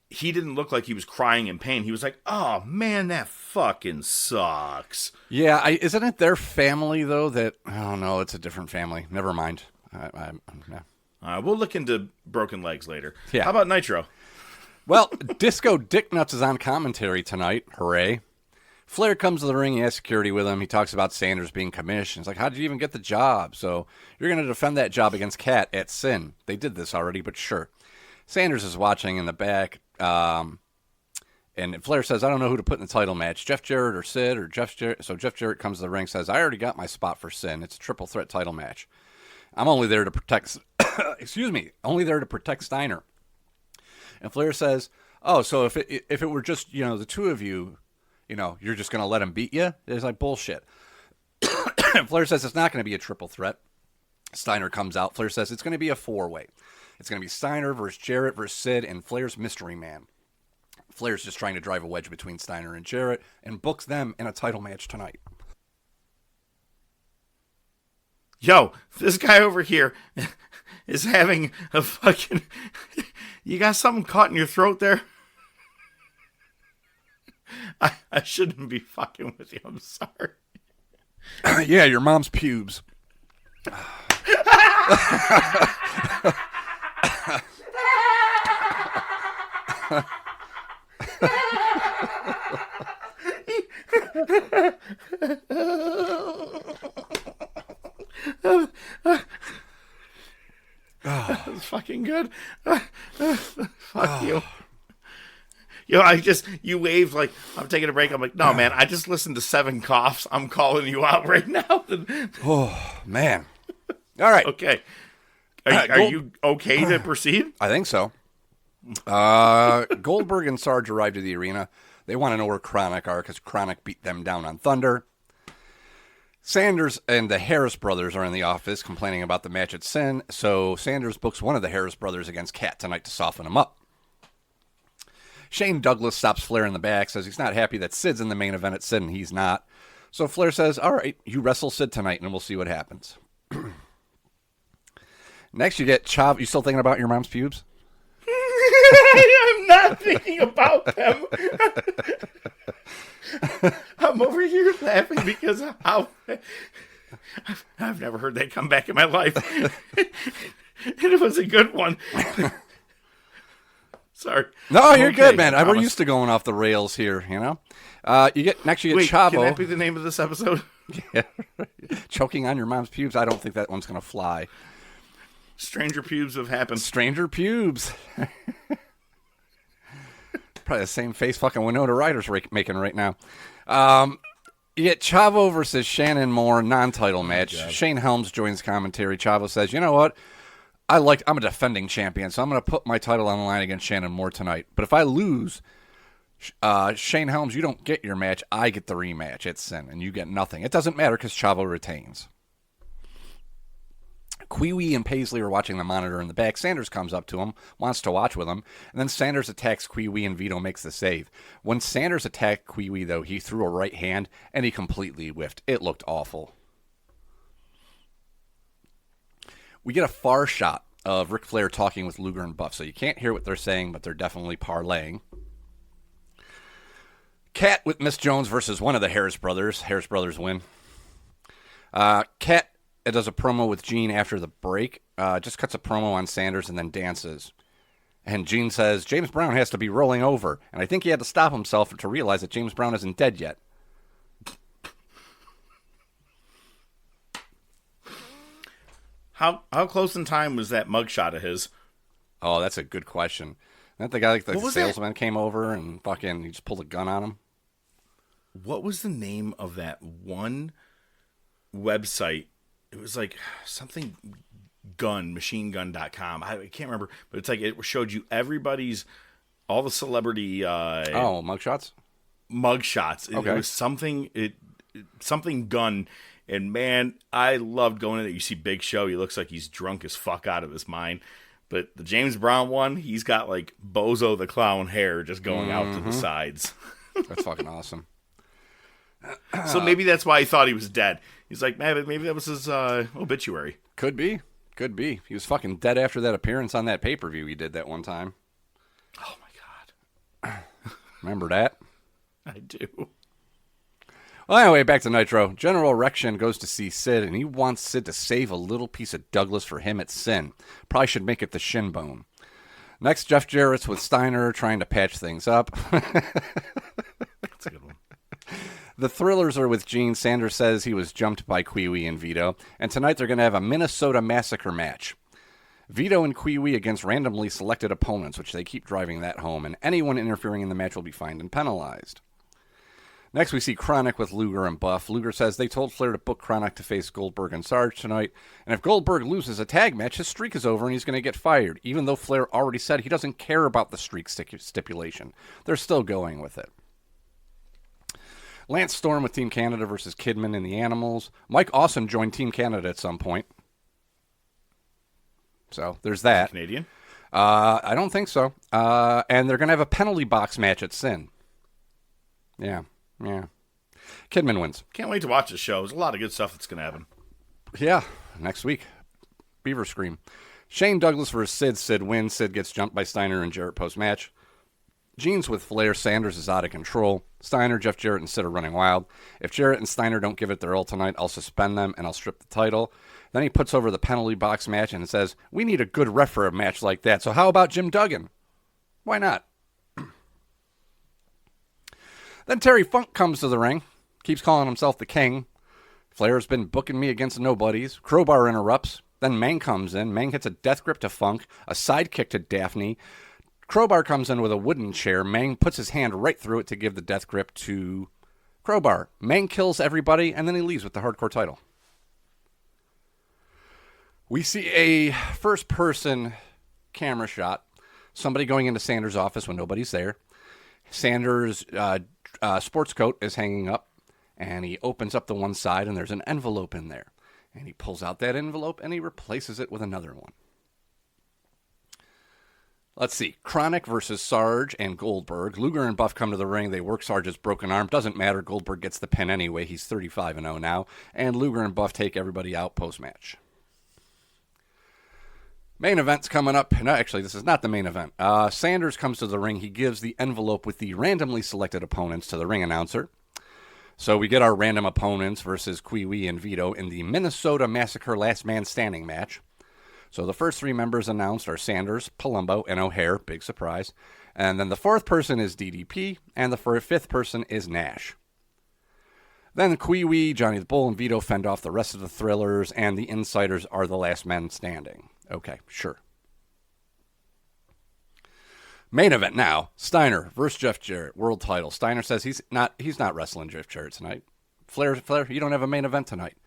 he didn't look like he was crying in pain. He was like, oh, man, that fucking sucks. Yeah, isn't it their family, though, that... Oh, no, it's a different family. Never mind. Yeah. We'll look into broken legs later. Yeah. How about Nitro? Well, Disco Dick Nuts is on commentary tonight. Hooray. Flair comes to the ring. He has security with him. He talks about Sanders being commissioned. He's like, how did you even get the job? So you're going to defend that job against Cat at Sin. They did this already, but sure. Sanders is watching in the back. And Flair says, I don't know who to put in the title match, Jeff Jarrett or Sid or Jeff Jarrett. So Jeff Jarrett comes to the ring, says, I already got my spot for Sin. It's a triple threat title match. I'm only there to protect, only there to protect Steiner. And Flair says, oh, so if it were just, the two of you, you're just going to let him beat you? It's like bullshit. And Flair says it's not going to be a triple threat. Steiner comes out. Flair says it's going to be a four-way. It's going to be Steiner versus Jarrett versus Sid and Flair's mystery man. Flair's just trying to drive a wedge between Steiner and Jarrett and books them in a title match tonight. Yo, this guy over here is having a fucking... You got something caught in your throat there? I shouldn't be fucking with you. I'm sorry. Yeah, your mom's pubes. That was fucking good. Fuck you. You waved like, I'm taking a break. I'm like, no, man, I just listened to 7 coughs. I'm calling you out right now. Oh, man. All right. Okay. Are you okay to proceed? I think so. Goldberg and Sarge arrived at the arena. They want to know where Chronic are because Chronic beat them down on Thunder. Sanders and the Harris brothers are in the office complaining about the match at Sin, so Sanders books one of the Harris brothers against Cat tonight to soften him up. Shane Douglas stops Flair in the back, says he's not happy that Sid's in the main event at Sin, and he's not. So Flair says, all right, you wrestle Sid tonight, and we'll see what happens. Next, you get Chavo. You still thinking about your mom's pubes? I'm not thinking about them. I'm over here laughing because of how I've never heard that come back in my life. It was a good one. Sorry. No, you're good, man. We're used to going off the rails here, You get Chavo. Can that be the name of this episode? Yeah. Choking on your mom's pubes. I don't think that one's going to fly. Stranger pubes have happened. Stranger pubes. Probably the same face fucking Winona Ryder's making right now. You get Chavo versus Shannon Moore non-title match. Shane Helms joins commentary. Chavo says, you know what? I'm a defending champion, so I'm going to put my title on the line against Shannon Moore tonight. But if I lose, Shane Helms, you don't get your match. I get the rematch at Sin, and you get nothing. It doesn't matter because Chavo retains. Kwee and Paisley are watching the monitor in the back. Sanders comes up to him, wants to watch with him, and then Sanders attacks Kwee and Vito makes the save. When Sanders attacked Kwee, though, he threw a right hand, and he completely whiffed. It looked awful. We get a far shot of Ric Flair talking with Luger and Buff, so you can't hear what they're saying, but they're definitely parlaying. Cat with Miss Jones versus one of the Harris brothers. Harris brothers win. Cat does a promo with Gene after the break. Just cuts a promo on Sanders and then dances. And Gene says, James Brown has to be rolling over. And I think he had to stop himself to realize that James Brown isn't dead yet. How close in time was that mugshot of his? Oh, that's a good question. Isn't that the guy like the What was salesman came over and fucking he just pulled a gun on him? What was the name of that one website? It was like something machinegun.com. I can't remember, but it's like it showed you all the celebrity mugshots? Mugshots. Okay. It was something gun. And man, I loved going in there. You see Big Show, he looks like he's drunk as fuck out of his mind. But the James Brown one, he's got like Bozo the Clown hair just going out to the sides. That's fucking awesome. So maybe that's why he thought he was dead. He's like, man, maybe that was his obituary. Could be. He was fucking dead after that appearance on that pay-per-view he did that one time. Oh my God. Remember that? I do. Well, anyway, back to Nitro. General Erection goes to see Sid, and he wants Sid to save a little piece of Douglas for him at Sin. Probably should make it the shin bone. Next, Jeff Jarrett's with Steiner trying to patch things up. That's a good one. The Thrillers are with Gene. Sanders says he was jumped by Kwee and Vito. And tonight they're going to have a Minnesota Massacre match. Vito and Kwee against randomly selected opponents, which they keep driving that home. And anyone interfering in the match will be fined and penalized. Next, we see Chronic with Luger and Buff. Luger says they told Flair to book Chronic to face Goldberg and Sarge tonight. And if Goldberg loses a tag match, his streak is over and he's going to get fired, even though Flair already said he doesn't care about the streak stipulation. They're still going with it. Lance Storm with Team Canada versus Kidman and the Animals. Mike Awesome joined Team Canada at some point. So there's that. Canadian? I don't think so. And they're going to have a penalty box match at Sin. Yeah. Kidman wins. Can't wait to watch the show. There's a lot of good stuff that's going to happen. Yeah, next week. Beaver Scream. Shane Douglas versus Sid. Sid wins. Sid gets jumped by Steiner and Jarrett post-match. Gene's with Flair. Sanders is out of control. Steiner, Jeff Jarrett, and Sid are running wild. If Jarrett and Steiner don't give it their all tonight, I'll suspend them and I'll strip the title. Then he puts over the penalty box match and says, we need a good ref for a match like that, so how about Jim Duggan? Why not? Then Terry Funk comes to the ring, keeps calling himself the king. Flair's been booking me against nobodies. Crowbar interrupts. Then Mang comes in. Mang hits a death grip to Funk, a sidekick to Daphne. Crowbar comes in with a wooden chair. Mang puts his hand right through it to give the death grip to Crowbar. Mang kills everybody, and then he leaves with the hardcore title. We see a first-person camera shot. Somebody going into Sanders' office when nobody's there. Sanders' sports coat is hanging up, and he opens up the one side, and there's an envelope in there. And he pulls out that envelope, and he replaces it with another one. Let's see. Chronic versus Sarge and Goldberg. Luger and Buff come to the ring. They work Sarge's broken arm. Doesn't matter. Goldberg gets the pin anyway. He's 35-0 now. And Luger and Buff take everybody out post-match. Main event's coming up. No, actually, this is not the main event. Sanders comes to the ring. He gives the envelope with the randomly selected opponents to the ring announcer. So we get our random opponents versus Kwee and Vito in the Minnesota Massacre Last Man Standing match. So the first three members announced are Sanders, Palumbo, and O'Hare. Big surprise. And then the fourth person is DDP, and the fifth person is Nash. Then Kwee, Johnny the Bull, and Vito fend off the rest of the Thrillers, and the Insiders are the last men standing. Okay, sure. Main event now. Steiner versus Jeff Jarrett, world title. Steiner says he's not wrestling Jeff Jarrett tonight. Flair, you don't have a main event tonight.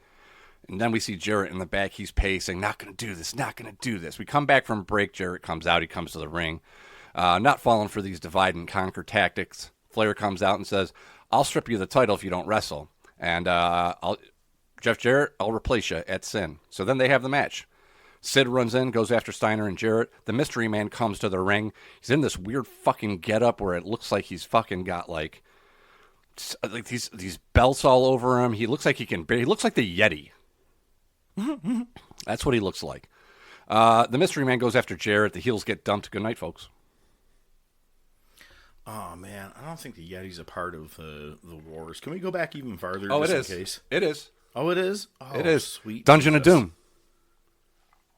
And then we see Jarrett in the back. He's pacing. Not going to do this. Not going to do this. We come back from break. Jarrett comes out. He comes to the ring. Not falling for these divide and conquer tactics. Flair comes out and says, I'll strip you the title if you don't wrestle. And Jeff Jarrett, I'll replace you at Sin. So then they have the match. Sid runs in, goes after Steiner and Jarrett. The mystery man comes to the ring. He's in this weird fucking getup where it looks like he's fucking got like these belts all over him. He looks like he looks like the Yeti. That's what he looks like. The mystery man goes after Jarrett. The heels get dumped. Good night, folks. Oh, man. I don't think the Yeti's a part of the wars. Can we go back even farther? Oh, just it is. In case? It is. Oh, it is? Oh, it is. Sweet. Dungeon of Doom.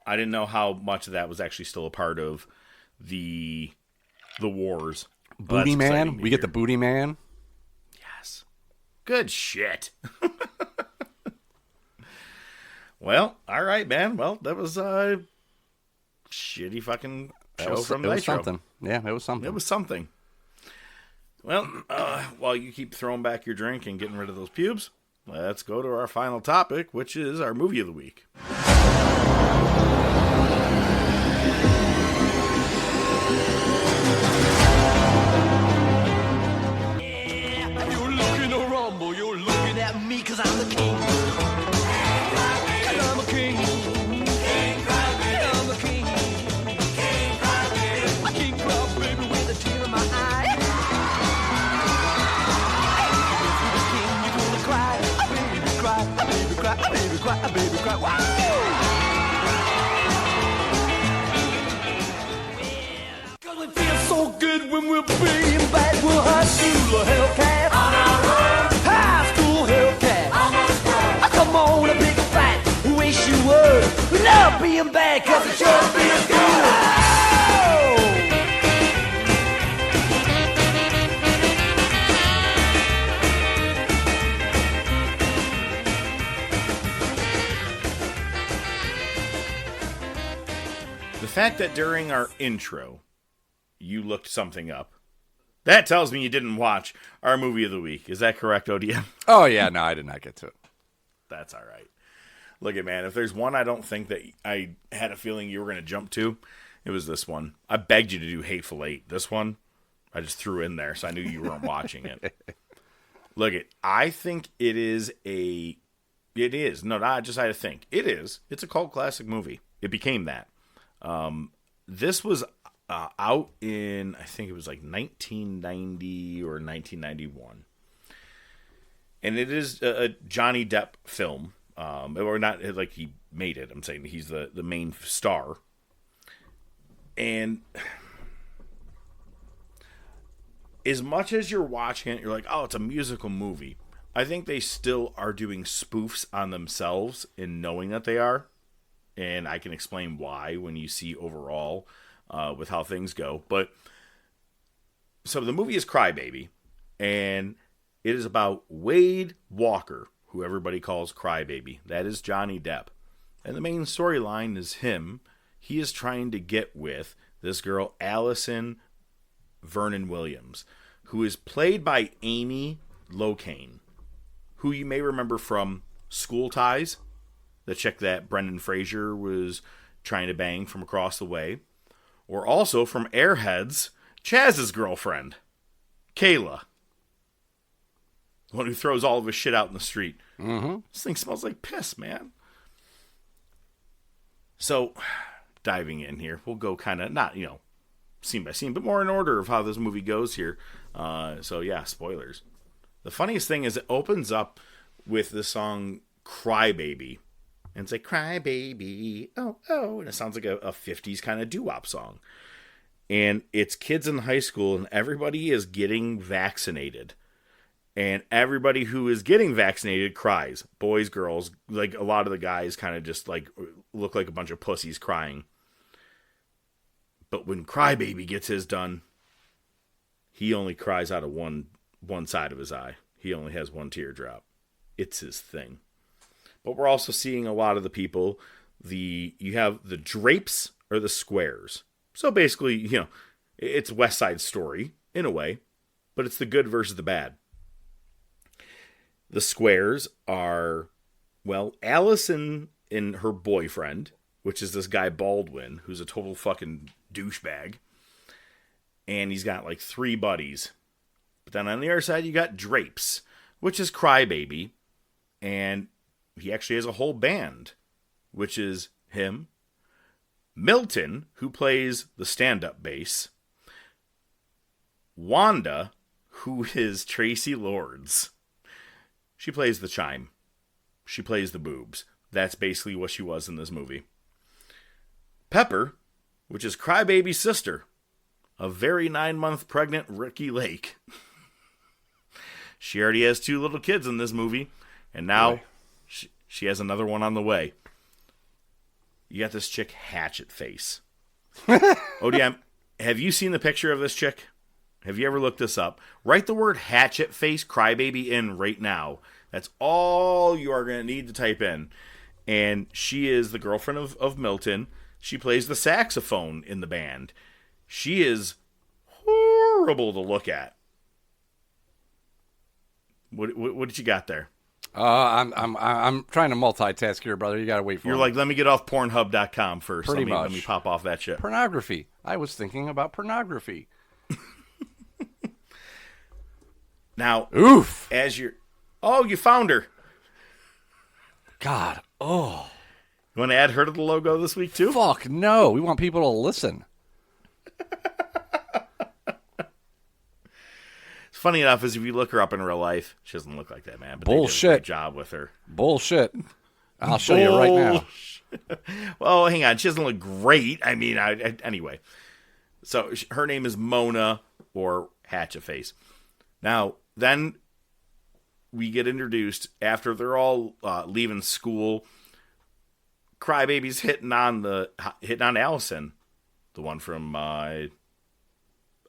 I didn't know how much of that was actually still a part of the wars. Booty Man. We get the Booty Man. Yes. Good shit. Well, all right, man. Well, that was a shitty fucking show from Nitro. It was something. Yeah, it was something. It was something. Well, while you keep throwing back your drink and getting rid of those pubes, let's go to our final topic, which is our movie of the week. You're looking to rumble, you're looking at me cause I'm the king. And I'm a king. King Crybaby. I'm a king. King Crybaby. A king Crybaby with a tear in my eye. If you're the king, you're gonna cry. A baby cry, a baby cry, a baby cry, a baby cry. Wow! Cause we feel so good when we're being back. We're high school Hellcat. On our road. High school Hellcat. Almost broke. Come on, a big fat. Wish you would. Love being back cause it sure feels good. Oh! The fact that during our intro, you looked something up, that tells me you didn't watch our movie of the week. Is that correct, ODM? Oh, yeah, no, I did not get to it. That's all right. Look at, man, if there's one I don't think that I had a feeling you were going to jump to, it was this one. I begged you to do Hateful Eight. This one, I just threw in there, so I knew you weren't watching it. Look at, I think it is. No, I just had to think. It is. It's a cult classic movie. It became that. This was out in, I think it was like 1990 or 1991. And it is a Johnny Depp film. Or not like he made it. I'm saying he's the main star. And as much as you're watching it, you're like, oh, it's a musical movie. I think they still are doing spoofs on themselves in knowing that they are. And I can explain why when you see overall with how things go. But so the movie is Crybaby, and it is about Wade Walker, who everybody calls Crybaby. That is Johnny Depp. And the main storyline is him. He is trying to get with this girl, Allison Vernon Williams, who is played by Amy Locane, who you may remember from School Ties, the chick that Brendan Fraser was trying to bang from across the way. Or also from Airheads, Chaz's girlfriend, Kayla. The one who throws all of his shit out in the street. Mm-hmm. This thing smells like piss, man. So, diving in here, we'll go kind of, not, scene by scene, but more in order of how this movie goes here. So, yeah, spoilers. The funniest thing is it opens up with the song Crybaby. And it's like, Crybaby, oh, oh. And it sounds like a 50s kind of doo-wop song. And it's kids in high school, and everybody is getting vaccinated. And everybody who is getting vaccinated cries. Boys, girls, like a lot of the guys kind of just like look like a bunch of pussies crying. But when Crybaby gets his done, he only cries out of one side of his eye. He only has one teardrop. It's his thing. But we're also seeing a lot of the people, you have the drapes or the squares. So basically, it's West Side Story in a way, but it's the good versus the bad. The squares are, well, Allison and her boyfriend, which is this guy Baldwin, who's a total fucking douchebag. And he's got like 3 buddies. But then on the other side, you got Drapes, which is Crybaby. And he actually has a whole band, which is him, Milton, who plays the stand-up bass, Wanda, who is Tracy Lords. She plays the chime. She plays the boobs. That's basically what she was in this movie. Pepper, which is Crybaby's sister, a very 9-month pregnant Ricky Lake. She already has 2 little kids in this movie, and now she has another one on the way. You got this chick, Hatchet Face. ODM, have you seen the picture of this chick? Have you ever looked this up? Write the word Hatchet Face Crybaby in right now. That's all you are going to need to type in. And she is the girlfriend of Milton. She plays the saxophone in the band. She is horrible to look at. What did you got there? I'm trying to multitask here, brother. You gotta wait for You're me. like, let me get off Pornhub.com first. Pretty much. Let me pop off that shit. Pornography. I was thinking about pornography. Now, Oof. you found her. God. Oh. You want to add her to the logo this week too? Fuck no. We want people to listen. Funny enough is if you look her up in real life, she doesn't look like that, man. But Bullshit. They did a great job with her. Bullshit. I'll show you right now. Well, hang on. She doesn't look great. I mean, anyway. So her name is Mona or Hatchaface. Now, then we get introduced after they're all leaving school. Crybaby's hitting on Allison, the one from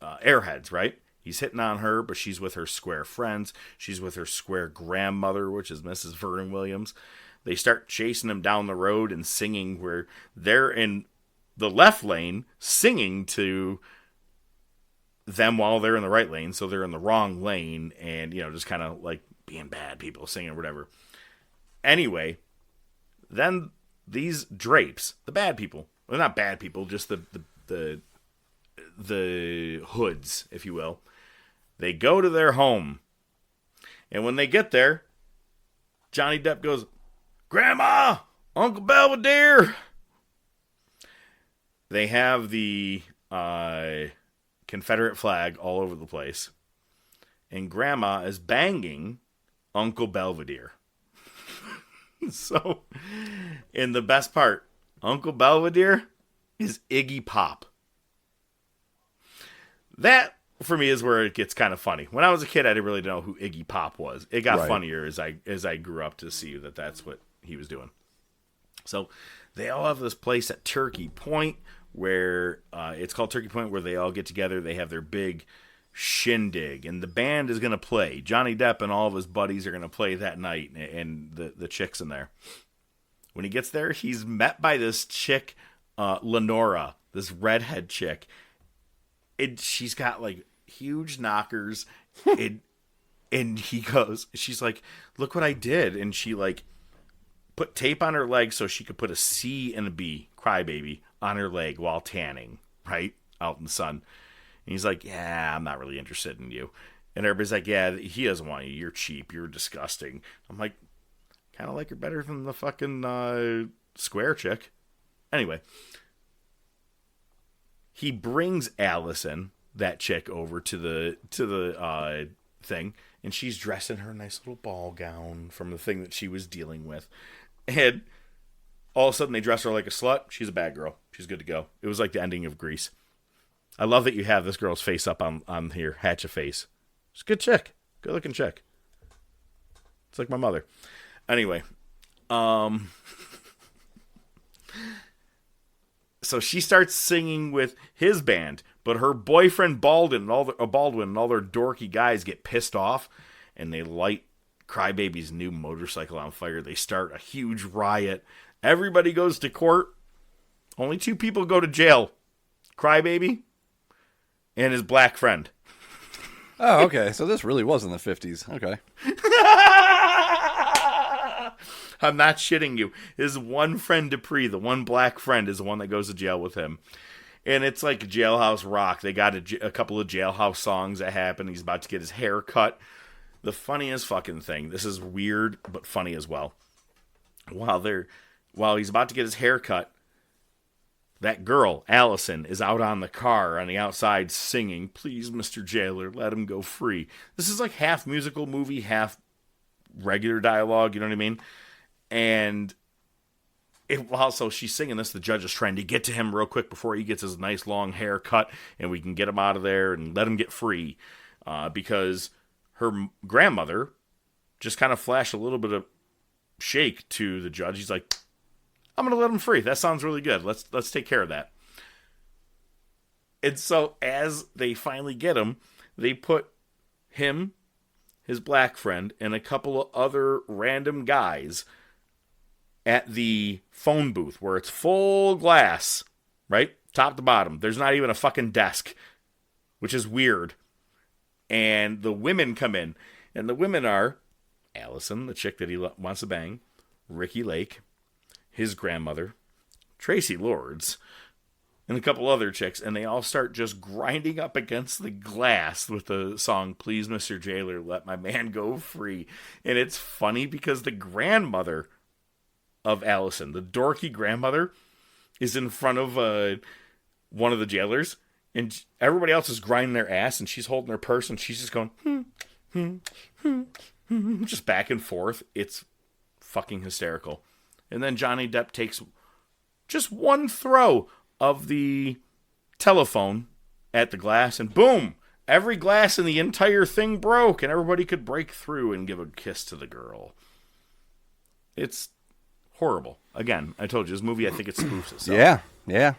Airheads, right? He's hitting on her, but she's with her square friends. She's with her square grandmother, which is Mrs. Vernon Williams. They start chasing him down the road and singing where they're in the left lane singing to them while they're in the right lane. So they're in the wrong lane and, just kind of like being bad people singing or whatever. Anyway, then these drapes, the bad people, well, not bad people, just the hoods, if you will. They go to their home. And when they get there, Johnny Depp goes, "Grandma, Uncle Belvedere." They have the Confederate flag all over the place. And Grandma is banging Uncle Belvedere. So, in the best part, Uncle Belvedere is Iggy Pop. That, for me, is where it gets kind of funny. When I was a kid, I didn't really know who Iggy Pop was. It got funnier as I grew up to see that that's what he was doing. So they all have this place at Turkey Point where it's called Turkey Point, where they all get together. They have their big shindig, and the band is going to play. Johnny Depp and all of his buddies are going to play that night, and the chick's in there. When he gets there, he's met by this chick, Lenora, this redhead chick. She's got like huge knockers, and she's like, "Look what I did," and she like put tape on her leg so she could put a C and a B, Crybaby, on her leg while tanning, right out in the sun. And he's like, "Yeah, I'm not really interested in you." And everybody's like, "Yeah, he doesn't want you. You're cheap. You're disgusting." I'm like, kind of like her better than the fucking square chick. Anyway. He brings Allison, that chick, over to the thing, and she's dressed in her nice little ball gown from the thing that she was dealing with. And all of a sudden, they dress her like a slut. She's a bad girl. She's good to go. It was like the ending of Grease. I love that you have this girl's face up on here, Hatchaface. She's a good chick. Good looking chick. It's like my mother. Anyway, so she starts singing with his band, but her boyfriend Baldwin and all their dorky guys get pissed off, and they light Crybaby's new motorcycle on fire. They start a huge riot. Everybody goes to court. Only 2 people go to jail: Crybaby and his black friend. Oh, okay. So this really was in the 50s. Okay. I'm not shitting you. His one friend, Dupree, the one black friend, is the one that goes to jail with him. And it's like Jailhouse Rock. They got a couple of Jailhouse songs that happen. He's about to get his hair cut. The funniest fucking thing. This is weird, but funny as well. While he's about to get his hair cut, that girl, Allison, is out on the car on the outside singing, "Please, Mr. Jailer, let him go free." This is like half musical movie, half regular dialogue, you know what I mean? And while she's singing this, the judge is trying to get to him real quick before he gets his nice long hair cut, and we can get him out of there and let him get free. Because her grandmother just kind of flashed a little bit of shake to the judge. He's like, "I'm going to let him free. That sounds really good. Let's take care of that." And so as they finally get him, they put him, his black friend, and a couple of other random guys at the phone booth where it's full glass, right? Top to bottom. There's not even a fucking desk, which is weird. And the women come in. And the women are Allison, the chick that he wants to bang, Ricky Lake, his grandmother, Tracy Lords, and a couple other chicks. And they all start just grinding up against the glass with the song, Please, Mr. Jailer, Let My Man Go Free. And it's funny because the grandmother of Allison, the dorky grandmother, is in front of one of the jailers, and everybody else is grinding their ass, and she's holding her purse, and she's just going, just back and forth. It's fucking hysterical. And then Johnny Depp takes just one throw of the telephone at the glass, and boom, every glass in the entire thing broke, and everybody could break through and give a kiss to the girl. It's horrible. Again, I told you, this movie, I think it spoofs itself. Yeah.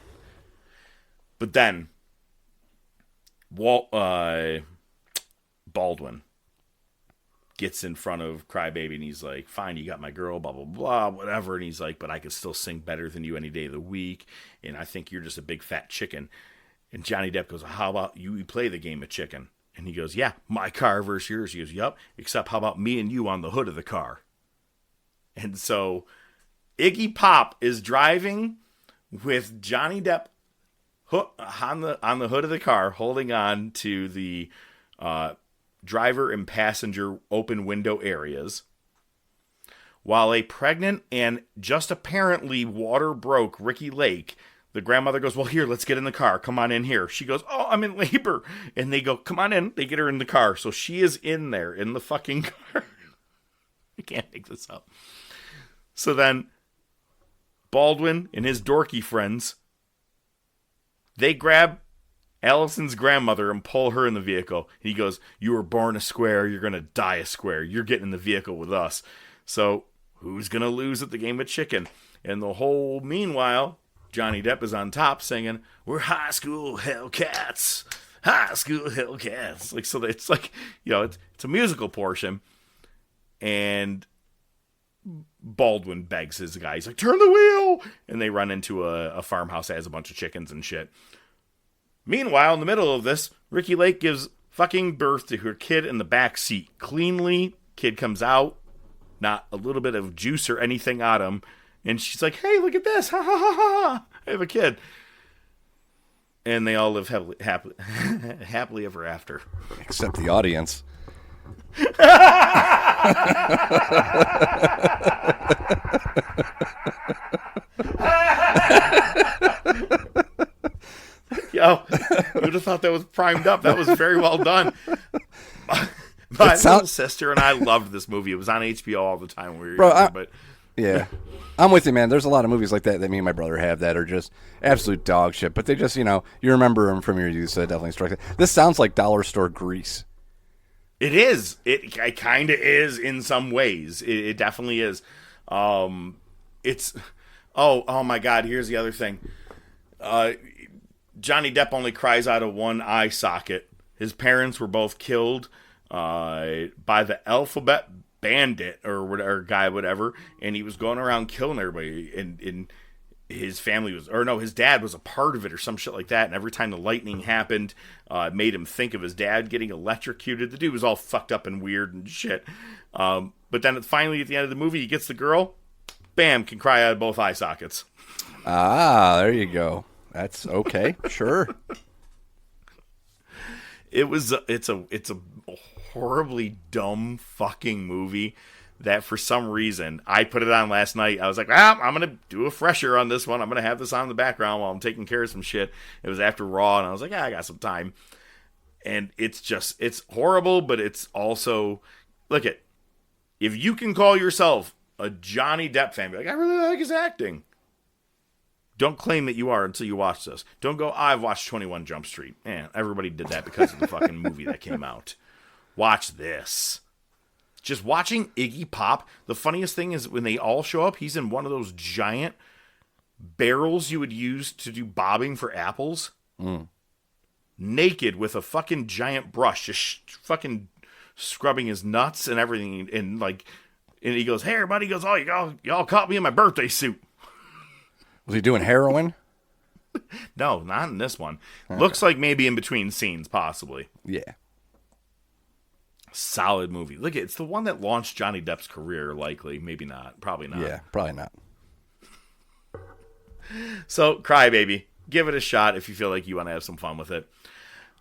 But then, Baldwin gets in front of Crybaby, and he's like, fine, you got my girl, blah, blah, blah, whatever. And he's like, but I could still sing better than you any day of the week, and I think you're just a big fat chicken. And Johnny Depp goes, how about you play the game of chicken? And he goes, yeah, my car versus yours. He goes, yup, except how about me and you on the hood of the car? And so Iggy Pop is driving with Johnny Depp on the hood of the car, holding on to the driver and passenger open window areas, while a pregnant and just apparently water broke Ricky Lake, the grandmother goes, well, here, let's get in the car. Come on in here. She goes, oh, I'm in labor. And they go, come on in. They get her in the car. So she is in there in the fucking car. I can't make this up. So then Baldwin and his dorky friends, they grab Allison's grandmother and pull her in the vehicle. He goes, you were born a square, you're going to die a square. You're getting in the vehicle with us. So who's going to lose at the game of chicken? And the whole meanwhile, Johnny Depp is on top singing, we're high school Hellcats. High school Hellcats. Like, so it's like, you know, it's a musical portion. And Baldwin begs his guy. He's like, turn the wheel! And they run into a farmhouse that has a bunch of chickens and shit. Meanwhile, in the middle of this, Ricky Lake gives fucking birth to her kid in the back seat. Cleanly, kid comes out, not a little bit of juice or anything on him. And she's like, hey, look at this. Ha ha ha ha. I have a kid. And they all live happily ever after. Except the audience. Yo, you would have thought that was primed up. That was very well done. My little sister and I loved this movie. It was on HBO all the time when we were younger, but yeah, I'm with you, man. There's a lot of movies like that me and my brother have that are just absolute dog shit, but they just, you know, you remember them from your youth, so it definitely struck it. This sounds like dollar store grease. It is. It kind of is in some ways. It definitely is. It's. Oh my God! Here's the other thing. Johnny Depp only cries out of one eye socket. His parents were both killed by the alphabet bandit or whatever guy, whatever, and he was going around killing everybody. And his family was, or no, his dad was a part of it or some shit like that. And every time the lightning happened, it made him think of his dad getting electrocuted. The dude was all fucked up and weird and shit. But then finally at the end of the movie, he gets the girl. Bam, can cry out of both eye sockets. Ah, there you go. That's okay. Sure. It's a horribly dumb fucking movie that for some reason I put it on last night. I was like, I'm going to do a fresher on this one. I'm going to have this on in the background while I'm taking care of some shit. It was after Raw, and I was like, I got some time. And it's horrible, but it's also, look at, if you can call yourself a Johnny Depp fan, be like, I really like his acting. Don't claim that you are until you watch this. Don't go, I've watched 21 Jump Street. Everybody did that because of the fucking movie that came out. Watch this. Just watching Iggy Pop, the funniest thing is when they all show up, he's in one of those giant barrels you would use to do bobbing for apples. Naked with a fucking giant brush, just fucking scrubbing his nuts and everything. And like, And he goes, hey, everybody. He goes, oh, y'all caught me in my birthday suit. Was he doing heroin? No, not in this one. Okay. Looks like maybe in between scenes, possibly. Yeah. Solid movie. Look, it's the one that launched Johnny Depp's career, likely. Maybe not. Probably not. Yeah, probably not. So, Crybaby. Give it a shot if you feel like you want to have some fun with it.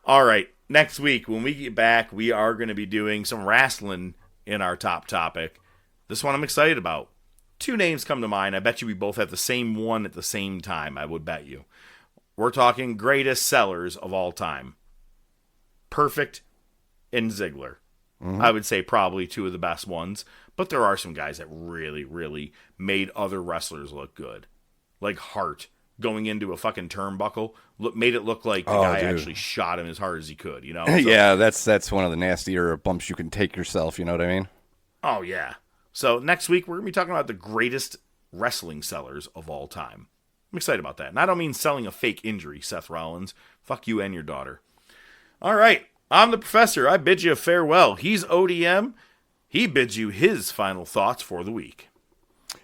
All right. Next week, when we get back, we are going to be doing some wrestling in our top topic. This one I'm excited about. 2 names come to mind. I bet you we both have the same one at the same time. I would bet you. We're talking greatest sellers of all time. Perfect and Ziggler. Mm-hmm. I would say probably 2 of the best ones. But there are some guys that really, really made other wrestlers look good. Like Hart going into a fucking turnbuckle made it look like the guy actually shot him as hard as he could, you know? So, yeah, that's one of the nastier bumps you can take yourself, you know what I mean? Oh, yeah. So next week, we're going to be talking about the greatest wrestling sellers of all time. I'm excited about that. And I don't mean selling a fake injury, Seth Rollins. Fuck you and your daughter. All right. I'm the Professor. I bid you farewell. He's ODM. He bids you his final thoughts for the week.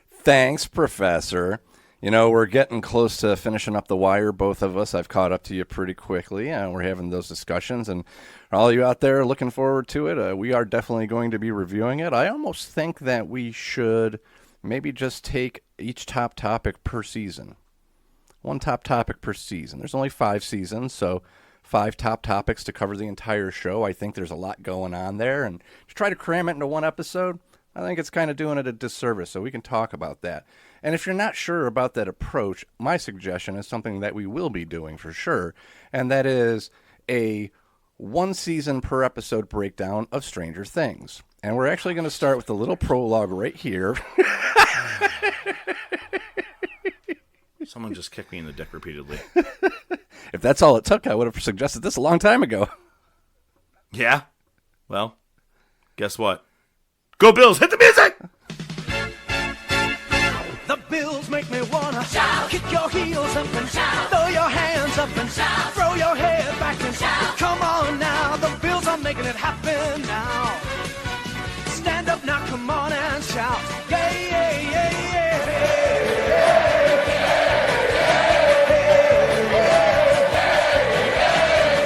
Thanks, Professor. You know, we're getting close to finishing up The Wire, both of us. I've caught up to you pretty quickly, and we're having those discussions. And all you out there looking forward to it, we are definitely going to be reviewing it. I almost think that we should maybe just take each top topic per season. 1 top topic per season. There's only 5 seasons, so 5 top topics to cover the entire show. I think there's a lot going on there. And to try to cram it into 1 episode, I think it's kind of doing it a disservice, so we can talk about that. And if you're not sure about that approach, my suggestion is something that we will be doing for sure, and that is a 1 season per episode breakdown of Stranger Things. And we're actually going to start with a little prologue right here. Someone just kicked me in the dick repeatedly. If that's all it took, I would have suggested this a long time ago. Yeah? Well, guess what? Go Bills, hit the music! The Bills make me wanna shout, kick your heels up and shout, throw your hands up and shout, throw your head back and shout. Come on now, the Bills are making it happen now. Stand up now, come on and shout. Yeah, yeah, yeah, yeah.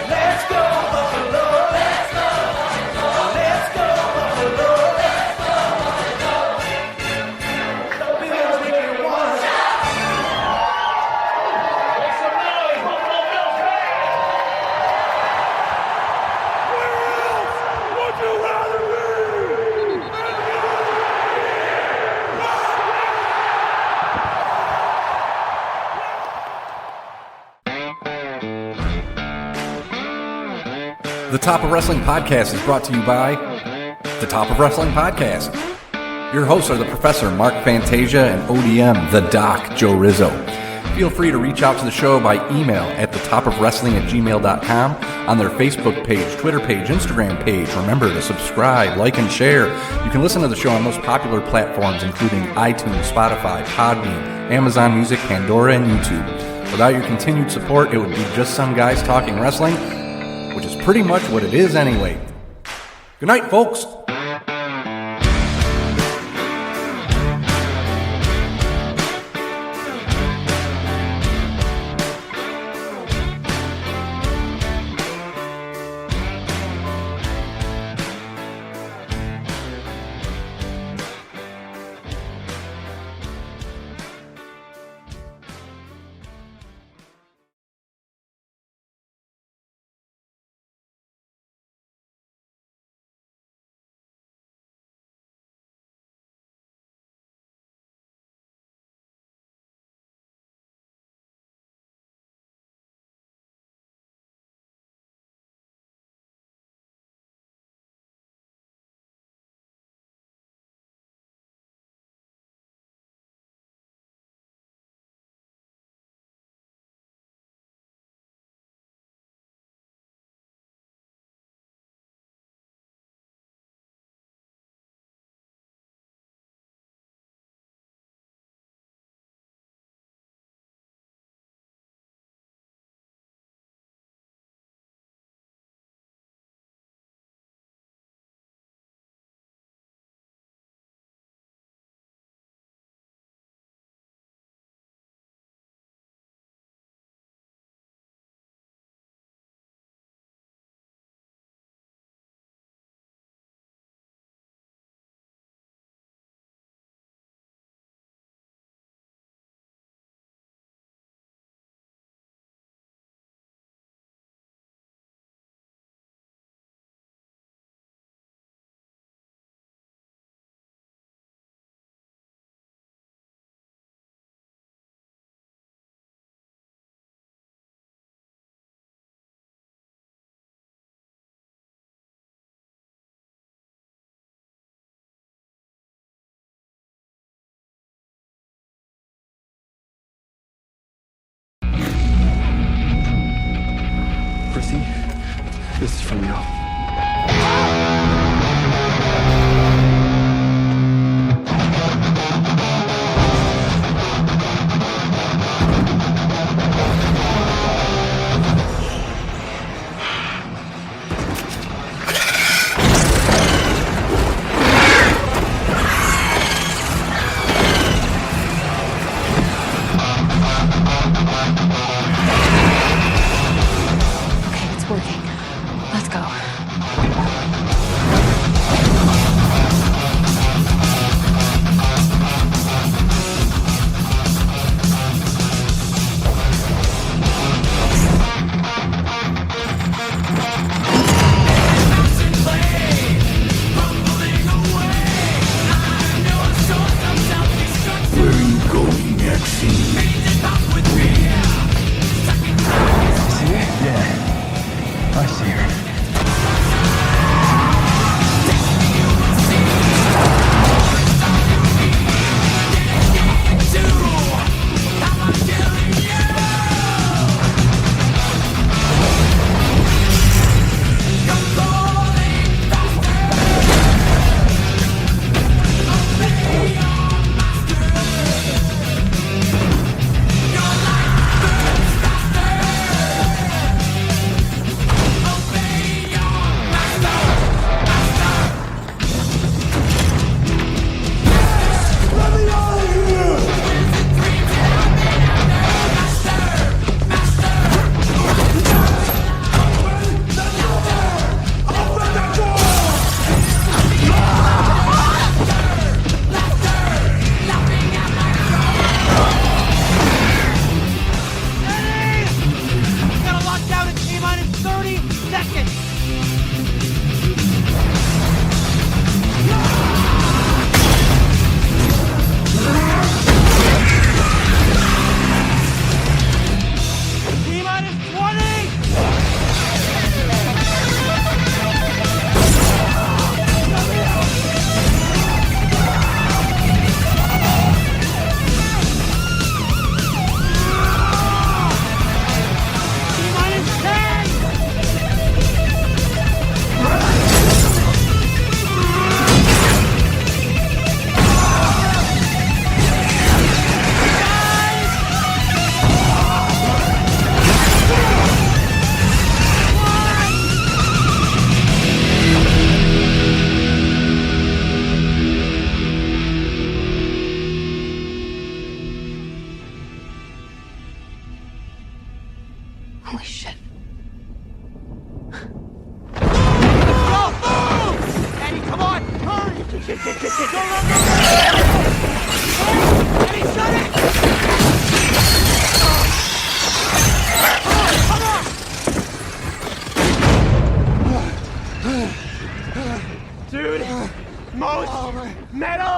Let's go, Buffalo. Let's go, Buffalo. Let's go, Buffalo. Let's go, Buffalo. The Bills make me wanna shout. The Top of Wrestling Podcast is brought to you by The Top of Wrestling Podcast. Your hosts are the Professor Mark Fantasia and ODM, the Doc Joe Rizzo. Feel free to reach out to the show by email at thetopofwrestling@gmail.com, on their Facebook page, Twitter page, Instagram page. Remember to subscribe, like, and share. You can listen to the show on most popular platforms, including iTunes, Spotify, Podbean, Amazon Music, Pandora, and YouTube. Without your continued support, it would be just some guys talking wrestling, which is pretty much what it is anyway. Good night, folks. This is from you. It's working. Let's go. Where are you going, Maxine? See her? Yeah. I see her. Gotta lock down in T-minus 30 seconds! T-minus 20! T-minus 10! Holy shit. Eddie, come on! Hurry! Go! Eddie, shut it! Come on! Dude! Most metal!